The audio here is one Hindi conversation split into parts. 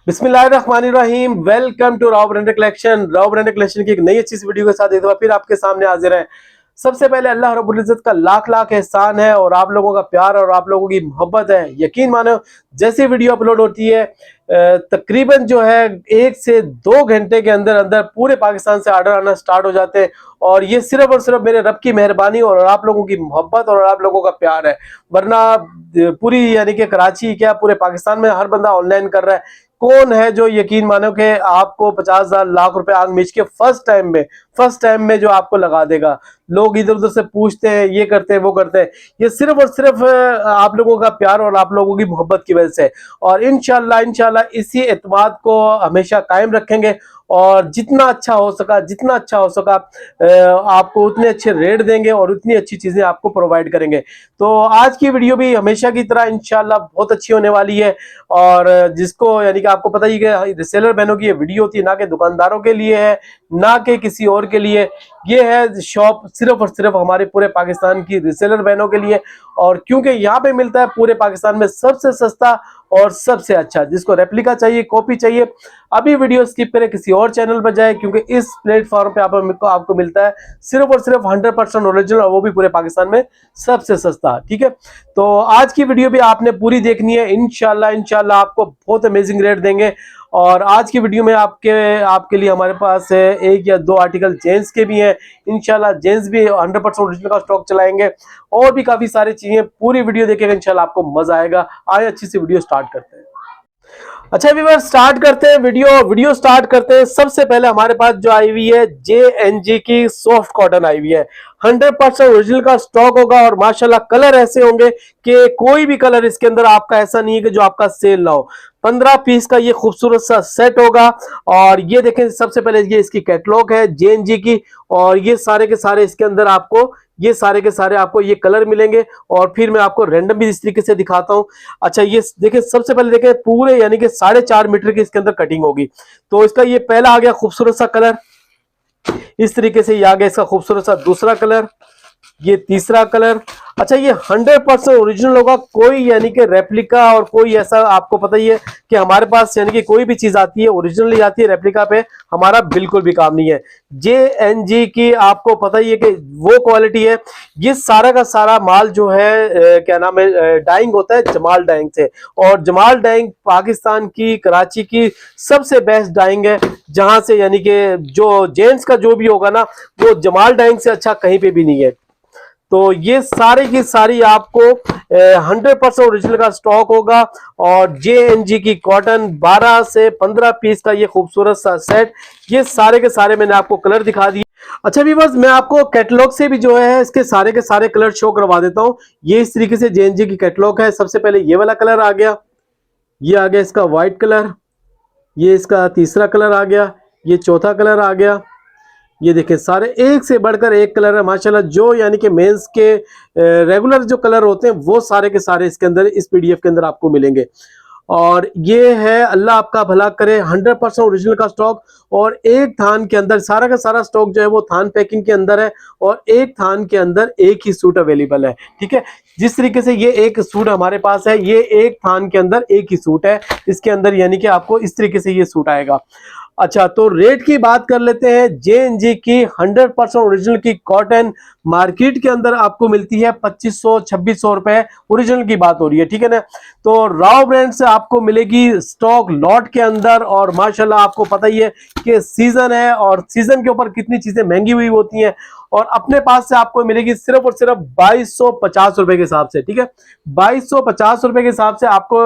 बिस्मिल्लाहिर्रहमानिर्रहीम। Welcome to Rao brand collection. Rao brand collection की एक नई अच्छी सी वीडियो के साथ एक बार फिर आपके सामने हाजिर है। सबसे पहले अल्लाह रब्बुल इज्जत का लाख लाख एहसान है और आप लोगों का प्यार और आप लोगों की मोहब्बत है। यकीन मानो जैसी वीडियो अपलोड होती है तकरीबन जो है 1 से 2 घंटे के अंदर अंदर पूरे पाकिस्तान से ऑर्डर आना स्टार्ट हो जाते हैं और ये सिर्फ और सिर्फ मेरे रब की मेहरबानी और आप लोगों की मोहब्बत और आप लोगों का प्यार है। वरना पूरी यानी कि कराची क्या पूरे पाकिस्तान में हर बंदा ऑनलाइन कर रहा है। कौन है जो यकीन मानो कि आपको 50,000 लाख रुपए आग मीच के फर्स्ट टाइम में जो आपको लगा देगा। लोग इधर उधर से पूछते हैं, ये करते हैं, वो करते हैं। ये सिर्फ और सिर्फ आप लोगों का प्यार और आप लोगों की मोहब्बत की वजह से। और इंशाल्लाह इसी एतमाद को हमेशा कायम रखेंगे और जितना अच्छा हो सका आपको उतने अच्छे रेट देंगे और उतनी अच्छी चीजें आपको प्रोवाइड करेंगे। तो आज की वीडियो भी हमेशा की तरह इंशाल्लाह बहुत अच्छी होने वाली है। और जिसको यानी कि आपको पता ही कि रिसेलर बहनों की ये वीडियो होती है, ना कि दुकानदारों के लिए है, ना कि किसी और के लिए। ये है शॉप सिर्फ और सिर्फ हमारे पूरे पाकिस्तान की रिसेलर बहनों के लिए। और क्योंकि यहाँ पे मिलता है पूरे पाकिस्तान में सबसे सस्ता और सबसे अच्छा। जिसको रेप्लिका चाहिए, कॉपी चाहिए, अभी वीडियो स्किप करें, किसी और चैनल पर जाए, क्योंकि इस प्लेटफॉर्म पे आपको मिलता है सिर्फ और सिर्फ 100% ओरिजिनल और वो भी पूरे पाकिस्तान में सबसे सस्ता। ठीक है, तो आज की वीडियो भी आपने पूरी देखनी है। इंशाल्लाह आपको बहुत अमेजिंग रेट देंगे। और आज की वीडियो में आपके लिए हमारे पास एक या दो आर्टिकल जेंट्स के भी हैं। इंशाल्लाह जेंट्स भी 100% ओरिजिनल का स्टॉक चलाएंगे और भी काफी सारी चीजें। पूरी वीडियो देखेंगे, इंशाल्लाह आपको मजा आएगा। आइए अच्छी सी वीडियो स्टार्ट करते हैं। अच्छा व्यूअर, स्टार्ट करते हैं वीडियो स्टार्ट करते हैं। सबसे पहले हमारे पास जो आई हुई है JNG की सॉफ्ट कॉटन आई हुई है। 100% ओरिजिनल का स्टॉक होगा और माशाल्लाह कलर ऐसे होंगे कि कोई भी कलर इसके अंदर आपका ऐसा नहीं है कि जो आपका सेल ना हो। 15 पीस का ये खूबसूरत सा सेट होगा। और ये देखें, सबसे पहले ये इसकी कैटलॉग है JNG की और ये सारे के सारे इसके अंदर आपको ये सारे के सारे आपको ये कलर मिलेंगे। और फिर मैं आपको रैंडम भी इस तरीके से दिखाता हूं। अच्छा ये देखिए, सबसे पहले देखें पूरे यानी कि 4.5 मीटर की इसके अंदर कटिंग होगी। तो इसका ये पहला आ गया खूबसूरत सा कलर, इस तरीके से ये आ गया इसका खूबसूरत सा दूसरा कलर, ये तीसरा कलर। अच्छा ये 100% ओरिजिनल होगा, कोई यानी कि रेप्लिका और कोई ऐसा, आपको पता ही है कि हमारे पास यानी कि कोई भी चीज आती है ओरिजिनल ही आती है, रेप्लिका पे हमारा बिल्कुल भी काम नहीं है। JNG की आपको पता ही है कि वो क्वालिटी है। ये सारा का सारा माल जो है क्या नाम है, डाइंग होता है जमाल डाइंग से। और जमाल डाइंग पाकिस्तान की कराची की सबसे बेस्ट डाइंग है, जहां से यानी कि जो जेंट्स का जो भी होगा ना, वो जमाल डाइंग से अच्छा कहीं पे भी नहीं है। तो ये सारी की सारी आपको 100% ओरिजिनल का स्टॉक होगा। और JNG की कॉटन 12 से 15 पीस का ये खूबसूरत सा सेट, ये सारे के सारे मैंने आपको कलर दिखा दिए। अच्छा व्यूअर्स, मैं आपको कैटलॉग से भी जो है इसके सारे के सारे कलर शो करवा देता हूं। ये इस तरीके से JNG की कैटलॉग है। सबसे पहले ये वाला कलर आ गया, ये आ गया इसका व्हाइट कलर, ये इसका तीसरा कलर आ गया, ये चौथा कलर आ गया। ये देखिए सारे एक से बढ़कर एक कलर है माशाल्लाह। जो यानी कि मेंस के रेगुलर जो कलर होते हैं वो सारे के सारे इसके अंदर इस PDF के अंदर आपको मिलेंगे। और ये है, अल्लाह आपका भला करे, 100% ओरिजिनल का स्टॉक। और एक थान के अंदर सारा का सारा स्टॉक जो है वो थान पैकिंग के अंदर है और एक थान के अंदर एक ही सूट अवेलेबल है। ठीक है, जिस तरीके से ये एक सूट हमारे पास है, ये एक थान के अंदर एक ही सूट है इसके अंदर, यानी कि आपको इस तरीके से ये सूट आएगा। अच्छा तो रेट की बात कर लेते हैं। JNG की 100% ओरिजिनल की कॉटन मार्केट के अंदर आपको मिलती है 2500-2600 रुपए, ओरिजिनल की बात हो रही है। ठीक है ना, तो राव ब्रांड से आपको मिलेगी स्टॉक लॉट के अंदर। और माशाल्लाह आपको पता ही है कि सीजन है और सीजन के ऊपर कितनी चीजें महंगी हुई होती हैं। और अपने पास से आपको मिलेगी सिर्फ और सिर्फ 2250 रुपए के हिसाब से। ठीक है, 2250 रुपए के हिसाब से आपको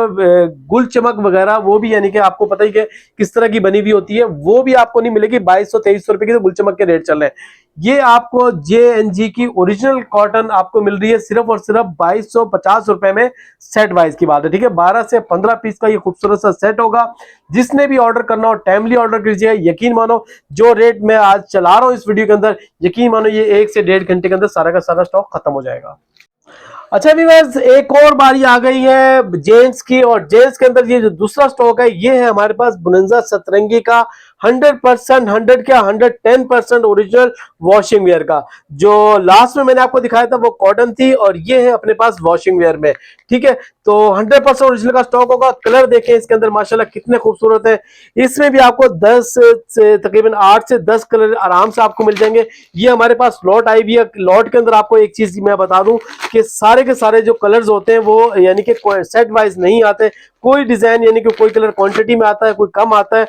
गुल चमक वगैरह वो भी यानी कि आपको पता ही है किस तरह की बनी हुई होती है, वो भी आपको नहीं मिलेगी। 2200-2300 रुपए की तो गुल चमक के रेट चल रहे हैं। ये आपको JNG की ओरिजिनल कॉटन आपको मिल रही है सिर्फ और सिर्फ 2250 रुपए में। सेट वाइज की बात है। ठीक है, 12 से 15 पीस का ये खूबसूरत सा सेट होगा। जिसने भी ऑर्डर करना हो टाइमली ऑर्डर कीजिए। यकीन मानो जो रेट मैं आज चला रहा हूं इस वीडियो के अंदर, यकीन मानो ये 1 से 1.5 घंटे के अंदर सारा का सारा स्टॉक खत्म हो जाएगा। अच्छा व्यूअर्स, एक और बारी आ गई है जेंट्स की, और जेंट्स के अंदर ये जो दूसरा स्टॉक है ये है हमारे पास बुनिंजा सतरंगी का 100%, 100 क्या 110% ओरिजिनल वॉशिंग वेयर का। जो लास्ट में मैंने आपको दिखाया था वो कॉटन थी, और ये है अपने पास वॉशिंग वेयर में। ठीक है, तो 100% ओरिजिनल का स्टॉक होगा। कलर देखें इसके अंदर माशाल्लाह कितने खूबसूरत है। इसमें भी आपको 10 से तकरीबन 8 से 10 कलर आराम से आपको मिल जाएंगे। ये हमारे पास लॉट आई हुई है। लॉट के अंदर आपको एक चीज मैं बता दूं कि सारे के सारे जो कलर्स होते हैं वो यानी कि सेट वाइज नहीं आते। कोई डिजाइन यानी कि कोई कलर क्वांटिटी में आता है, कोई कम आता है।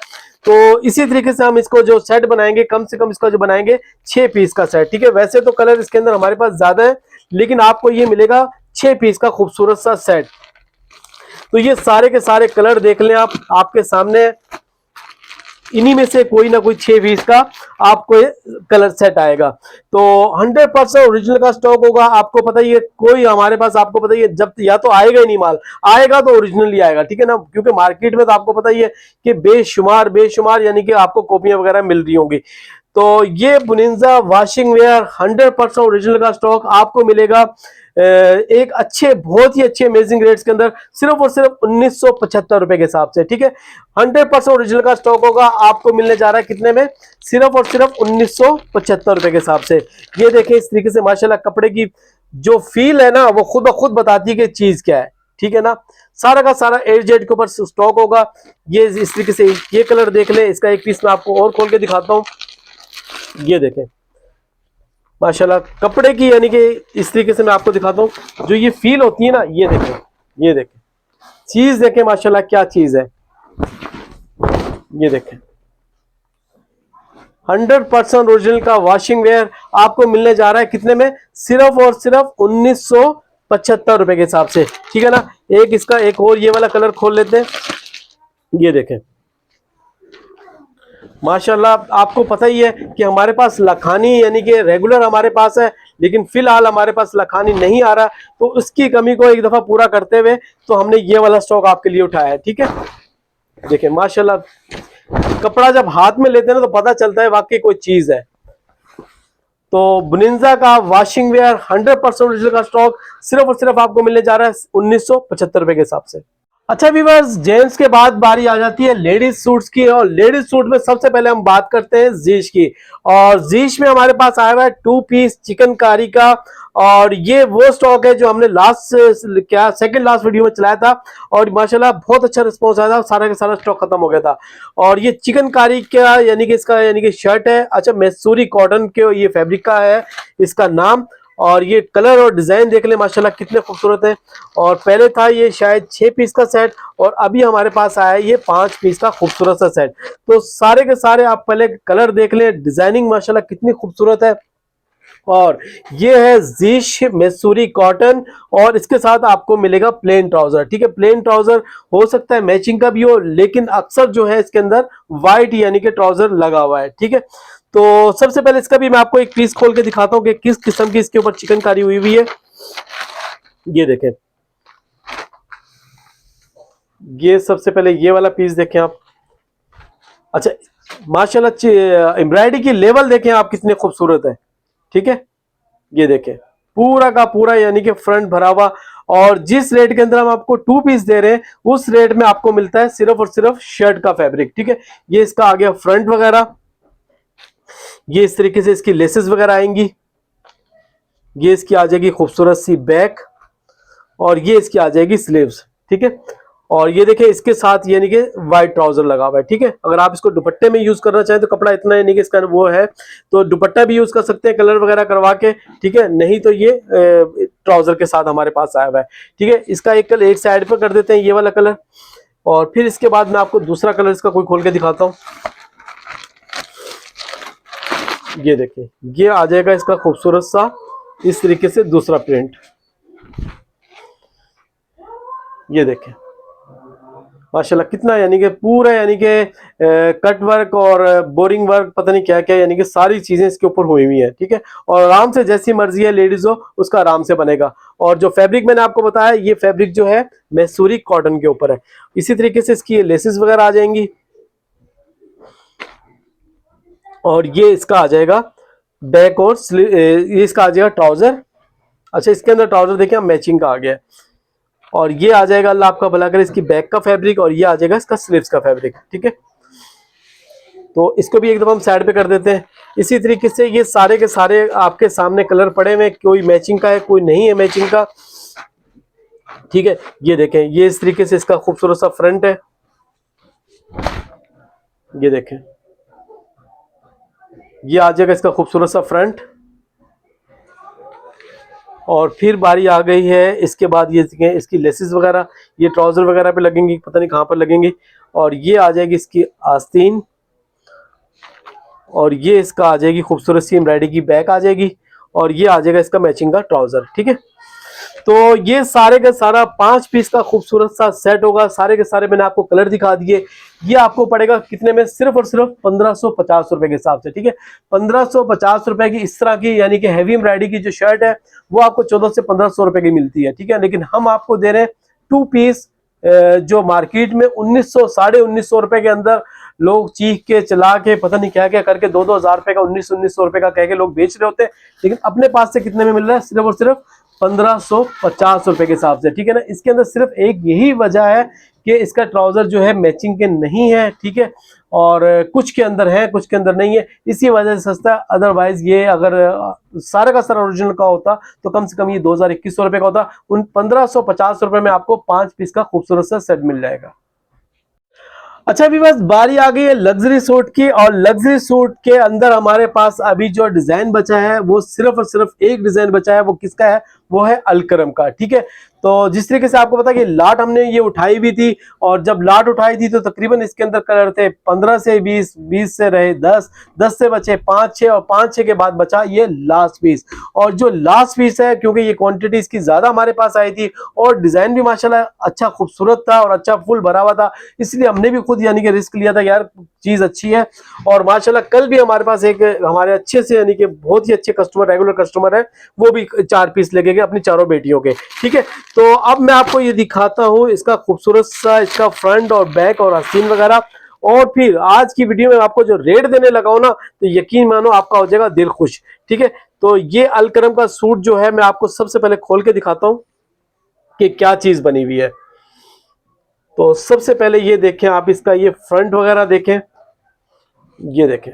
तो इसी तरीके से हम इसको जो सेट बनाएंगे, कम से कम इसका जो बनाएंगे 6 पीस का सेट। ठीक है, वैसे तो कलर इसके अंदर हमारे पास ज्यादा है, लेकिन आपको ये मिलेगा 6 पीस का खूबसूरत सा सेट। तो ये सारे के सारे कलर देख लें आप, आपके सामने इन्हीं में से कोई ना कोई 6 पीस का आपको कलर सेट आएगा। तो 100% ओरिजिनल का स्टॉक होगा। आपको पता ही है, कोई हमारे पास आपको पता ही है, जब या तो आएगा ही नहीं माल, आएगा तो ओरिजिनल ही आएगा। ठीक है ना, क्योंकि मार्केट में तो आपको पता ही है कि बेशुमार बेशुमार यानी कि आपको कॉपियां वगैरह मिल रही होंगी। तो ये बुनिंजा वॉशिंग वेयर 100% ओरिजिनल का स्टॉक आपको मिलेगा एक अच्छे, बहुत ही अच्छे अमेजिंग रेट्स के अंदर, सिर्फ और सिर्फ 1975 रुपए के हिसाब से। ठीक है, 100% ओरिजिनल का स्टॉक होगा। आपको मिलने जा रहा है कितने में? सिर्फ और सिर्फ 1975 रुपए के हिसाब से। ये देखें इस तरीके से माशाल्लाह कपड़े की जो फील है ना, वो खुद ब खुद बताती है कि चीज क्या है। ठीक है ना, सारा का सारा ए जेड के ऊपर स्टॉक होगा। ये इस तरीके से ये कलर देख ले, इसका एक पीस मैं आपको और खोल के दिखाता हूं। ये देखें माशाल्लाह कपड़े की यानी कि इस तरीके से मैं आपको दिखाता हूँ जो ये फील होती है ना। ये देखें, ये देखें चीज देखें माशाल्लाह क्या चीज है। ये देखें 100% ओरिजिनल का वॉशिंग वेयर आपको मिलने जा रहा है कितने में? सिर्फ और सिर्फ 1975 रुपए के हिसाब से। ठीक है ना, एक इसका एक और ये वाला कलर खोल लेते हैं। ये देखें माशाल्लाह, आपको पता ही है कि हमारे पास लखानी यानी कि रेगुलर हमारे पास है, लेकिन फिलहाल हमारे पास लखानी नहीं आ रहा। तो उसकी कमी को एक दफा पूरा करते हुए तो हमने ये वाला स्टॉक आपके लिए उठाया है। ठीक है, देखिए माशाल्लाह कपड़ा जब हाथ में लेते हैं ना तो पता चलता है वाकई कोई चीज है। तो बुनिंजा का वॉशिंग वेयर 100% ओरिजिनल का स्टॉक सिर्फ और सिर्फ आपको मिलने जा रहा है 1975 रुपए के हिसाब से। अच्छा व्यूअर्स, जेंट्स के बाद बारी आ जाती है लेडीज सूट्स की, और लेडीज सूट में सबसे पहले हम बात करते हैं जीश की। और जीश में हमारे पास आया हुआ है 2 पीस चिकनकारी का, और ये वो स्टॉक है जो हमने सेकंड लास्ट वीडियो में चलाया था, और माशाल्लाह बहुत अच्छा रिस्पॉन्स आया था। सारा का सारा स्टॉक खत्म हो गया था। और ये चिकनकारी का यानी कि इसका यानी कि शर्ट है। अच्छा, मैसूरी कॉटन के ये फैब्रिक का है इसका नाम। और ये कलर और डिजाइन देख ले माशाल्लाह कितने खूबसूरत है। और पहले था ये शायद 6 पीस का सेट, और अभी हमारे पास आया है ये 5 पीस का खूबसूरत सा सेट। तो सारे के सारे आप पहले कलर देख ले, डिजाइनिंग माशाल्लाह कितनी खूबसूरत है। और ये है जीश मैसूरी कॉटन, और इसके साथ आपको मिलेगा प्लेन ट्राउजर। ठीक है, प्लेन ट्राउजर हो सकता है मैचिंग का भी हो, लेकिन अक्सर जो है इसके अंदर व्हाइट यानी कि ट्राउजर लगा हुआ है। ठीक है, तो सबसे पहले इसका भी मैं आपको एक पीस खोल के दिखाता हूं कि किस किस्म की इसके ऊपर चिकनकारी हुई हुई है। ये देखें, ये सबसे पहले ये वाला पीस देखें आप। अच्छा माशाल्लाह एम्ब्रॉयडरी की लेवल देखें आप कितने खूबसूरत है। ठीक है, ये देखें पूरा का पूरा यानी कि फ्रंट भरा हुआ। और जिस रेट के अंदर हम आपको 2 पीस दे रहे हैं उस रेट में आपको मिलता है सिर्फ और सिर्फ शर्ट का फैब्रिक। ठीक है, ये इसका आ गया फ्रंट वगैरह, ये इस तरीके से इसकी लेसेस वगैरह आएंगी। ये इसकी आ जाएगी खूबसूरत सी बैक, और ये इसकी आ जाएगी स्लीव्स। ठीक है, और ये देखिए इसके साथ यानी कि व्हाइट ट्राउजर लगा हुआ है। ठीक है, अगर आप इसको दुपट्टे में यूज करना चाहें तो कपड़ा इतना यानी कि इसका वो है तो दुपट्टा भी यूज कर सकते हैं कलर वगैरह करवा के। ठीक है, नहीं तो ये ट्राउजर के साथ हमारे पास आया हुआ है। ठीक है, इसका एक साइड पर कर देते हैं ये वाला कलर, और फिर इसके बाद मैं आपको दूसरा कलर इसका कोई खोल के दिखाता हूँ। ये देखिए ये आ जाएगा इसका खूबसूरत सा इस तरीके से दूसरा प्रिंट। ये देखें माशाल्लाह कितना यानी कि पूरा यानी कि कट वर्क और बोरिंग वर्क पता नहीं क्या क्या यानी कि सारी चीजें इसके ऊपर हुई हुई है। ठीक है, और आराम से जैसी मर्जी है लेडीज हो उसका आराम से बनेगा। और जो फैब्रिक मैंने आपको बताया ये फैब्रिक जो है मैसूरी कॉटन के ऊपर है। इसी तरीके से इसकी लेसेस वगैरह आ जाएंगी, और ये इसका आ जाएगा बैक और ये इसका आ जाएगा ट्राउजर। अच्छा, इसके अंदर ट्राउजर देखिए मैचिंग का आ गया है, और ये आ जाएगा अल्लाह आपका भला करे इसकी बैक का फैब्रिक, और ये आ जाएगा इसका स्लीव्स का फैब्रिक। ठीक है, तो इसको भी एकदम हम साइड पे कर देते हैं। इसी तरीके से ये सारे के सारे आपके सामने कलर पड़े हुए, कोई मैचिंग का है कोई नहीं है मैचिंग का। ठीक है, ये देखें, ये इस तरीके से इसका खूबसूरत सा फ्रंट है, ये देखें, ये आ जाएगा इसका खूबसूरत सा फ्रंट। और फिर बारी आ गई है इसके बाद ये इसकी लेसेस वगैरह, ये ट्राउजर वगैरह पे लगेंगी, पता नहीं कहाँ पर लगेंगी। और ये आ जाएगी इसकी आस्तीन, और ये इसका आ जाएगी खूबसूरत सी एम्ब्रॉयडरी की बैक आ जाएगी, और ये आ जाएगा इसका मैचिंग का ट्राउजर। ठीक है, तो ये सारे का सारा 5 पीस का खूबसूरत सा सेट होगा। सारे के सारे मैंने आपको कलर दिखा दिए। ये आपको पड़ेगा कितने में? सिर्फ और सिर्फ 1550 रुपए के हिसाब से। ठीक है, 1550 रुपए की इस तरह की यानी कि हैवी एम्ब्रॉयडरी की जो शर्ट है वो आपको 1400 से 1500 रुपए की मिलती है। ठीक है, लेकिन हम आपको दे रहे हैं 2 पीस, जो मार्केट में 1900 साढ़े 1900 रुपए के अंदर लोग चीख के चला के पता नहीं क्या क्या करके 2-2 हजार रुपए का 1900 रुपए का कह के लोग बेच रहे होते हैं, लेकिन अपने पास से कितने में मिल रहा है? सिर्फ और सिर्फ 1550 रुपए के हिसाब से। ठीक है ना, इसके अंदर सिर्फ एक यही वजह है कि इसका ट्राउजर जो है मैचिंग के नहीं है। ठीक है, और कुछ के अंदर है कुछ के अंदर नहीं है, इसी वजह से सस्ता है। अदरवाइज ये अगर सारा का सारा ओरिजिनल का होता तो कम से कम ये 2100 रुपए का होता। उन 1550 रुपए में आपको 5 पीस का खूबसूरत सा सेट मिल जाएगा। अच्छा, अभी बस बारी आ गई है लग्जरी सूट की, और लग्जरी सूट के अंदर हमारे पास अभी जो डिजाइन बचा है वो सिर्फ और सिर्फ एक डिजाइन बचा है। वो किसका है? वो है अलकरम का। ठीक है, तो जिस तरीके से आपको पता कि लाट हमने ये उठाई भी थी, और जब लाट उठाई थी तो तकरीबन इसके अंदर कलर थे 15 से 20, 20 से रहे 10, 10 से बचे 5-6, और 5-6 के बाद बचा ये लास्ट पीस। और जो लास्ट पीस है, क्योंकि ये क्वांटिटी इसकी ज्यादा हमारे पास आई थी और डिजाइन भी माशाल्लाह अच्छा खूबसूरत था और अच्छा फुल भरा हुआ था, इसलिए हमने भी खुद यानी कि रिस्क लिया था यार चीज अच्छी है। और माशाल्लाह कल भी हमारे पास एक हमारे अच्छे से यानी कि बहुत ही अच्छे कस्टमर, रेगुलर कस्टमर है, वो भी 4 पीस लेके गए अपनी चारों बेटियों के। ठीक है, तो अब मैं आपको ये दिखाता हूँ इसका खूबसूरत सा इसका फ्रंट और बैक और आस्तीन वगैरह। और फिर आज की वीडियो में आपको जो रेट देने लगा हूं ना, तो यकीन मानो आपका हो जाएगा दिल खुश। ठीक है, तो ये अलकरम का सूट जो है मैं आपको सबसे पहले खोल के दिखाता हूं कि क्या चीज बनी हुई है। तो सबसे पहले ये देखें आप, इसका ये फ्रंट वगैरह देखें, ये देखें।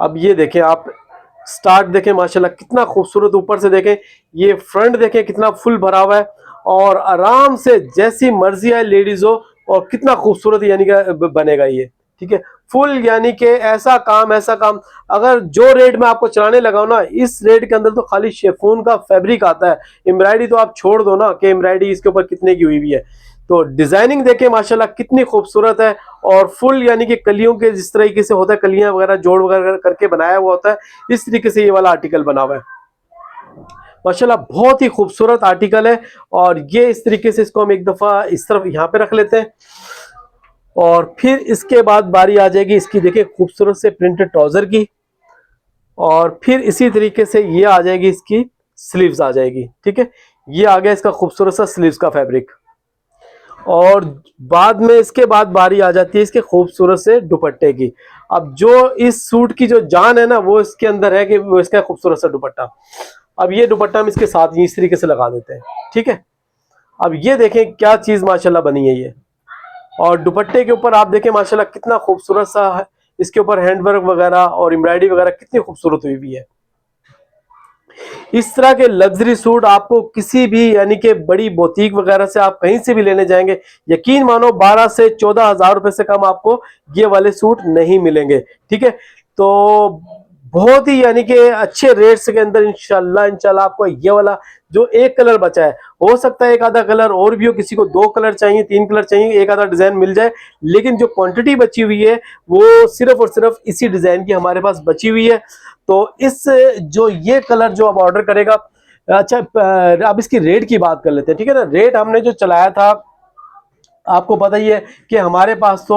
अब ये देखें आप, स्टार्ट देखें माशाल्लाह कितना खूबसूरत, ऊपर से देखें ये फ्रंट देखें कितना फुल भरा हुआ है, और आराम से जैसी मर्जी है लेडीज हो, और कितना खूबसूरत यानी कि बनेगा ये। ठीक है, फुल यानी कि ऐसा काम अगर जो रेट में आपको चलाने लगा ना, इस रेट के अंदर तो खाली शेफून का फैब्रिक आता है, एम्ब्रॉयडरी तो आप छोड़ दो ना कि एम्ब्रॉयडरी इसके ऊपर कितने की हुई है। तो डिजाइनिंग देखें माशाल्लाह कितनी खूबसूरत है, और फुल यानी कि कलियों के जिस तरीके से होता है, कलियां वगैरह जोड़ वगैरह करके बनाया हुआ होता है, इस तरीके से ये वाला आर्टिकल बना हुआ है। माशाल्लाह बहुत ही खूबसूरत आर्टिकल है। और ये इस तरीके से इसको हम एक दफा इस तरफ यहाँ पे रख लेते हैं, और फिर इसके बाद बारी आ जाएगी इसकी, देखिए खूबसूरत से प्रिंटेड ट्राउजर की, और फिर इसी तरीके से ये आ जाएगी इसकी स्लीव्स आ जाएगी। ठीक है, ये आ गया इसका खूबसूरत सा स्लीव्स का फैब्रिक, और बाद में इसके बाद बारी आ जाती है इसके खूबसूरत से दुपट्टे की। अब जो इस सूट की जो जान है ना, वो इसके अंदर है कि वो इसका खूबसूरत सा दुपट्टा। अब ये दुपट्टा हम इसके साथ इस तरीके से लगा देते हैं। ठीक है, अब ये देखें क्या चीज माशाल्लाह बनी है ये, और दुपट्टे के ऊपर आप देखें माशाल्लाह कितना खूबसूरत सा है, इसके ऊपर हैंडवर्क वगैरह और एम्ब्रॉयडरी वगैरह कितनी खूबसूरत हुई भी है। इस तरह के लग्जरी सूट आपको किसी भी यानी कि बड़ी बोतीक वगैरह से आप कहीं से भी लेने जाएंगे, यकीन मानो 12 से 14 हजार रुपए से कम आपको ये वाले सूट नहीं मिलेंगे। ठीक है, तो बहुत ही यानी कि अच्छे रेट्स के अंदर इंशाल्लाह आपको ये वाला जो एक कलर बचा है, हो सकता है एक आधा कलर और भी हो, किसी को 2 कलर चाहिए, 3 कलर चाहिए, एक आधा डिजाइन मिल जाए, लेकिन जो क्वांटिटी बची हुई है वो सिर्फ और सिर्फ इसी डिजाइन की हमारे पास बची हुई है। तो इस जो ये कलर जो अब ऑर्डर करेगा, अच्छा अब इसकी रेट की बात कर लेते हैं। ठीक है ना, रेट हमने जो चलाया था आपको पता ही है कि हमारे पास तो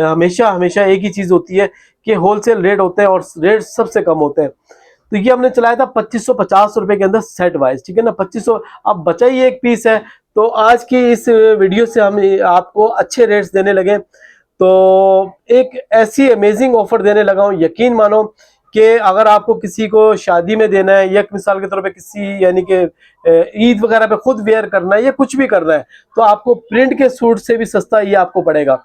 हमेशा एक ही चीज होती है कि होलसेल रेट होते हैं और रेट सबसे कम होते हैं। तो ये हमने चलाया था 2550 रुपए के अंदर सेट वाइज। ठीक है ना, 2500। अब बचा ही एक पीस है, तो आज की इस वीडियो से हम आपको अच्छे रेट्स देने लगे, तो एक ऐसी अमेजिंग ऑफर देने लगा हूं, यकीन मानो कि अगर आपको किसी को शादी में देना है या मिसाल के तौर पे किसी यानी कि ईद वगैरह पे खुद वेयर करना है या कुछ भी करना है, तो आपको प्रिंट के सूट से भी सस्ता ये आपको पड़ेगा,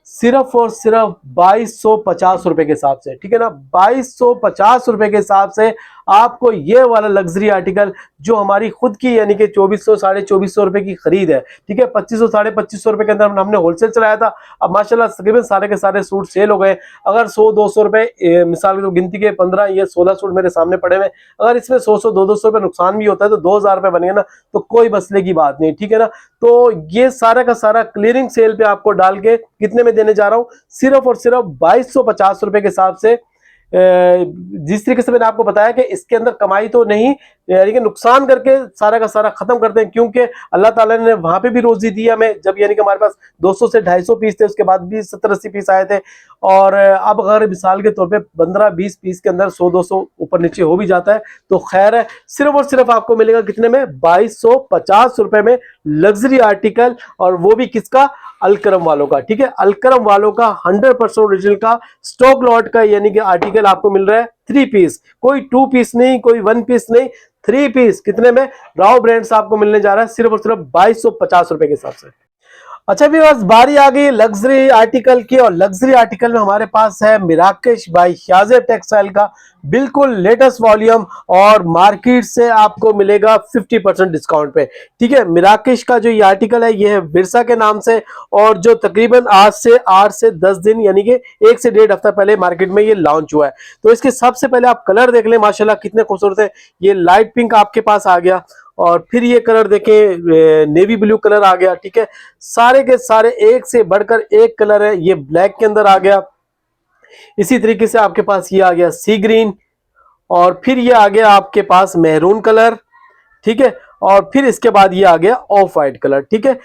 सिर्फ और सिर्फ 2250 रुपए के हिसाब से, ठीक है ना। 2250 रुपए के हिसाब से आपको ये वाला लग्जरी आर्टिकल जो हमारी खुद की यानी कि 2400 2450 रुपए की खरीद है, ठीक है, 2500 2550 रुपए के अंदर हमने होलसेल चलाया था। अब माशाल्लाह तकरीबन सारे के सारे सूट सेल हो गए। अगर 100-200 रुपए मिसाल की गिनती के 15 या 16 सूट मेरे सामने पड़े हुए, अगर इसमें 100-200 रुपए नुकसान भी होता है तो 2000 रुपए बनेंगे ना, तो कोई मसले की बात नहीं, ठीक है ना। तो ये सारा का सारा क्लियरिंग सेल पे आपको डाल के कितने में देने जा रहा हूं, सिर्फ और सिर्फ 2250 रुपए के हिसाब से। जिस तरीके से मैंने आपको बताया कि इसके अंदर कमाई तो नहीं, यानी कि नुकसान करके सारा का सारा खत्म करते हैं, क्योंकि अल्लाह ताला ने वहां पे भी रोजी दी हमें, जब यानी कि हमारे पास 200 से 250 पीस थे, उसके बाद भी 70-80 पीस आए थे, और अब अगर मिसाल के तौर पे 15-20 पीस के अंदर 100-200 ऊपर नीचे हो भी जाता है तो खैर है। सिर्फ और सिर्फ आपको मिलेगा कितने में, 2250 रुपए में लग्जरी आर्टिकल, और वो भी किसका, अलकरम वालों का, ठीक है। अलकरम वालों का 100% ओरिजिनल का स्टॉक लॉट का यानी कि आर्टिकल आपको मिल रहा है 3 पीस, कोई 2 पीस नहीं, कोई 1 पीस नहीं, 3 पीस कितने में, राव ब्रांड्स आपको मिलने जा रहा है सिर्फ और सिर्फ 2250 रुपए के हिसाब से। अच्छा व्यूअर्स, बारी आ गई लग्जरी आर्टिकल की, और लग्जरी आर्टिकल में हमारे पास है मिराकेश बाई शाज़ेब टेक्सटाइल का बिल्कुल लेटेस्ट वॉल्यूम, और मार्केट से आपको मिलेगा 50% डिस्काउंट पे, ठीक है। मिराकेश का जो ये आर्टिकल है ये है विरसा के नाम से, और जो तकरीबन आज से 8 से 10 दिन यानी कि 1 से 1.5 हफ्ता पहले मार्केट में ये लॉन्च हुआ है। तो इसके सबसे पहले आप कलर देख लें, माशाल्लाह कितने खूबसूरत है। ये लाइट पिंक आपके पास आ गया, और फिर ये कलर देखें नेवी ब्लू कलर आ गया, ठीक है। सारे के सारे एक से बढ़कर एक कलर है, ये ब्लैक के अंदर आ गया, इसी तरीके से आपके पास ये आ गया सी ग्रीन, और फिर ये आ गया आपके पास मेहरून कलर, ठीक है, और फिर इसके बाद ये आ गया ऑफ वाइट कलर, ठीक है।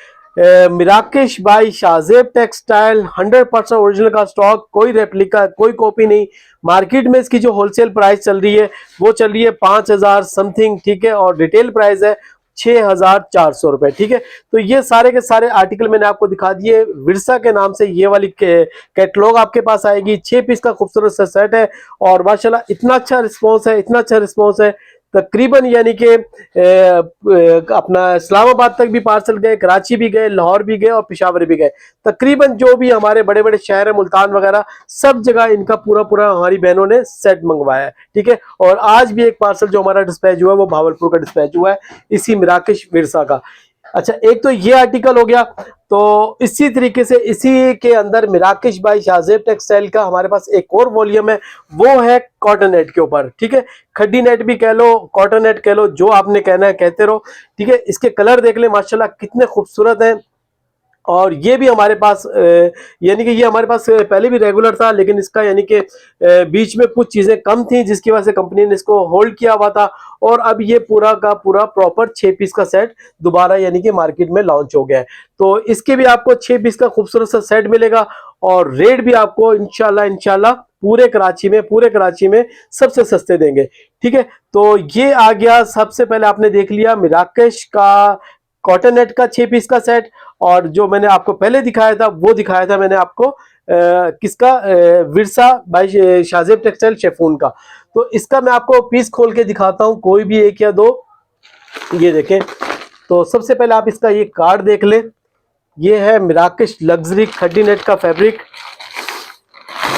मिराकेश बाई शाज़ेब टेक्सटाइल 100% ओरिजिनल का स्टॉक, कोई रेप्लिका, कोई कॉपी नहीं। मार्केट में इसकी जो होलसेल प्राइस चल रही है वो चल रही है 5000 समथिंग, ठीक है, और रिटेल प्राइस है 6400 रुपए, ठीक है। तो ये सारे के सारे आर्टिकल मैंने आपको दिखा दिए। विरसा के नाम से ये वाली कैटलॉग आपके पास आएगी, 6 पीस का खूबसूरत सा सेट है, और माशाल्लाह इतना अच्छा रिस्पॉन्स है, इतना अच्छा रिस्पॉन्स है, तकरीबन यानी कि अपना इस्लामाबाद तक भी पार्सल गए, कराची भी गए, लाहौर भी गए और पेशावर भी गए। तकरीबन जो भी हमारे बड़े बड़े शहर है, मुल्तान वगैरह, सब जगह इनका पूरा पूरा हमारी बहनों ने सेट मंगवाया है, ठीक है। और आज भी एक पार्सल जो हमारा डिस्पैच हुआ है वो भावलपुर का डिस्पैच हुआ है, इसी मिराकेश विरसा का। अच्छा, एक तो ये आर्टिकल हो गया। तो इसी तरीके से इसी के अंदर मिराकेश बाई शाज़ेब टेक्सटाइल का हमारे पास एक और वॉल्यूम है, वो है कॉटन नेट के ऊपर, ठीक है। खड्डी नेट भी कह लो, कॉटन नेट कह लो, जो आपने कहना है कहते रहो, ठीक है। इसके कलर देख ले माशाल्लाह कितने खूबसूरत हैं, और ये भी हमारे पास यानी कि ये हमारे पास पहले भी रेगुलर था, लेकिन इसका यानी कि बीच में कुछ चीज़ें कम थी जिसकी वजह से कंपनी ने इसको होल्ड किया हुआ था, और अब ये पूरा का पूरा प्रॉपर 6 पीस का सेट दोबारा यानी कि मार्केट में लॉन्च हो गया है। तो इसके भी आपको 6 पीस का खूबसूरत सा सेट मिलेगा, और रेट भी आपको इंशाल्लाह पूरे कराची में सबसे सस्ते देंगे, ठीक है। तो ये आ गया, सबसे पहले आपने देख लिया मिराकेश का कॉटन नेट का 6 पीस का सेट, और जो मैंने आपको पहले दिखाया था वो दिखाया था मैंने आपको किसका, Virsa by Shahzeb textile chiffon का। तो इसका मैं आपको पीस खोल के दिखाता हूं, कोई भी एक या दो। ये देखें, तो सबसे पहले आप इसका ये कार्ड देख लें, ये है मिराकेश लग्जरी खड्डी नेट का फैब्रिक।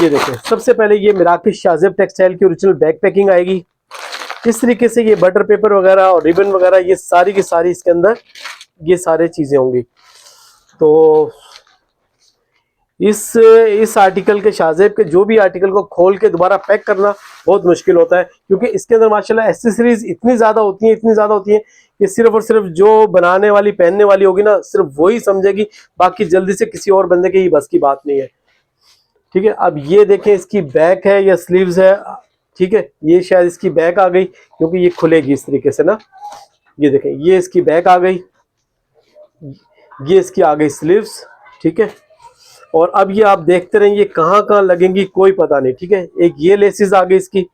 ये देखें, सबसे पहले ये मिराकेश शाज़ेब टेक्सटाइल की ओरिजिनल बैक पैकिंग आएगी, इस तरीके से ये बटर पेपर वगैरह और रिबन वगैरह ये सारी की सारी इसके अंदर ये सारे चीजें होंगी। तो इस आर्टिकल के शाज़ेब के जो भी आर्टिकल को खोल के दोबारा पैक करना बहुत मुश्किल होता है, क्योंकि इसके अंदर माशाल्लाह एसेसरीज इतनी ज़्यादा होती हैं कि सिर्फ और सिर्फ जो बनाने वाली पहनने वाली होगी ना, सिर्फ वही समझेगी, बाकी जल्दी से किसी और बंदे के ही बस की बात नहीं है, ठीक है। अब ये देखें, इसकी बैक है या स्लीव्स है, ठीक है। ये शायद इसकी बैक आ गई, क्योंकि ये खुलेगी इस तरीके से ना। ये देखें, ये इसकी बैक आ गई, ये इसकी आ गई स्लीव्स, ठीक है। और अब ये आप देखते रहें, ये कहाँ कहाँ लगेंगी कोई पता नहीं, ठीक है। एक ये लेसिस आ गई इसकी,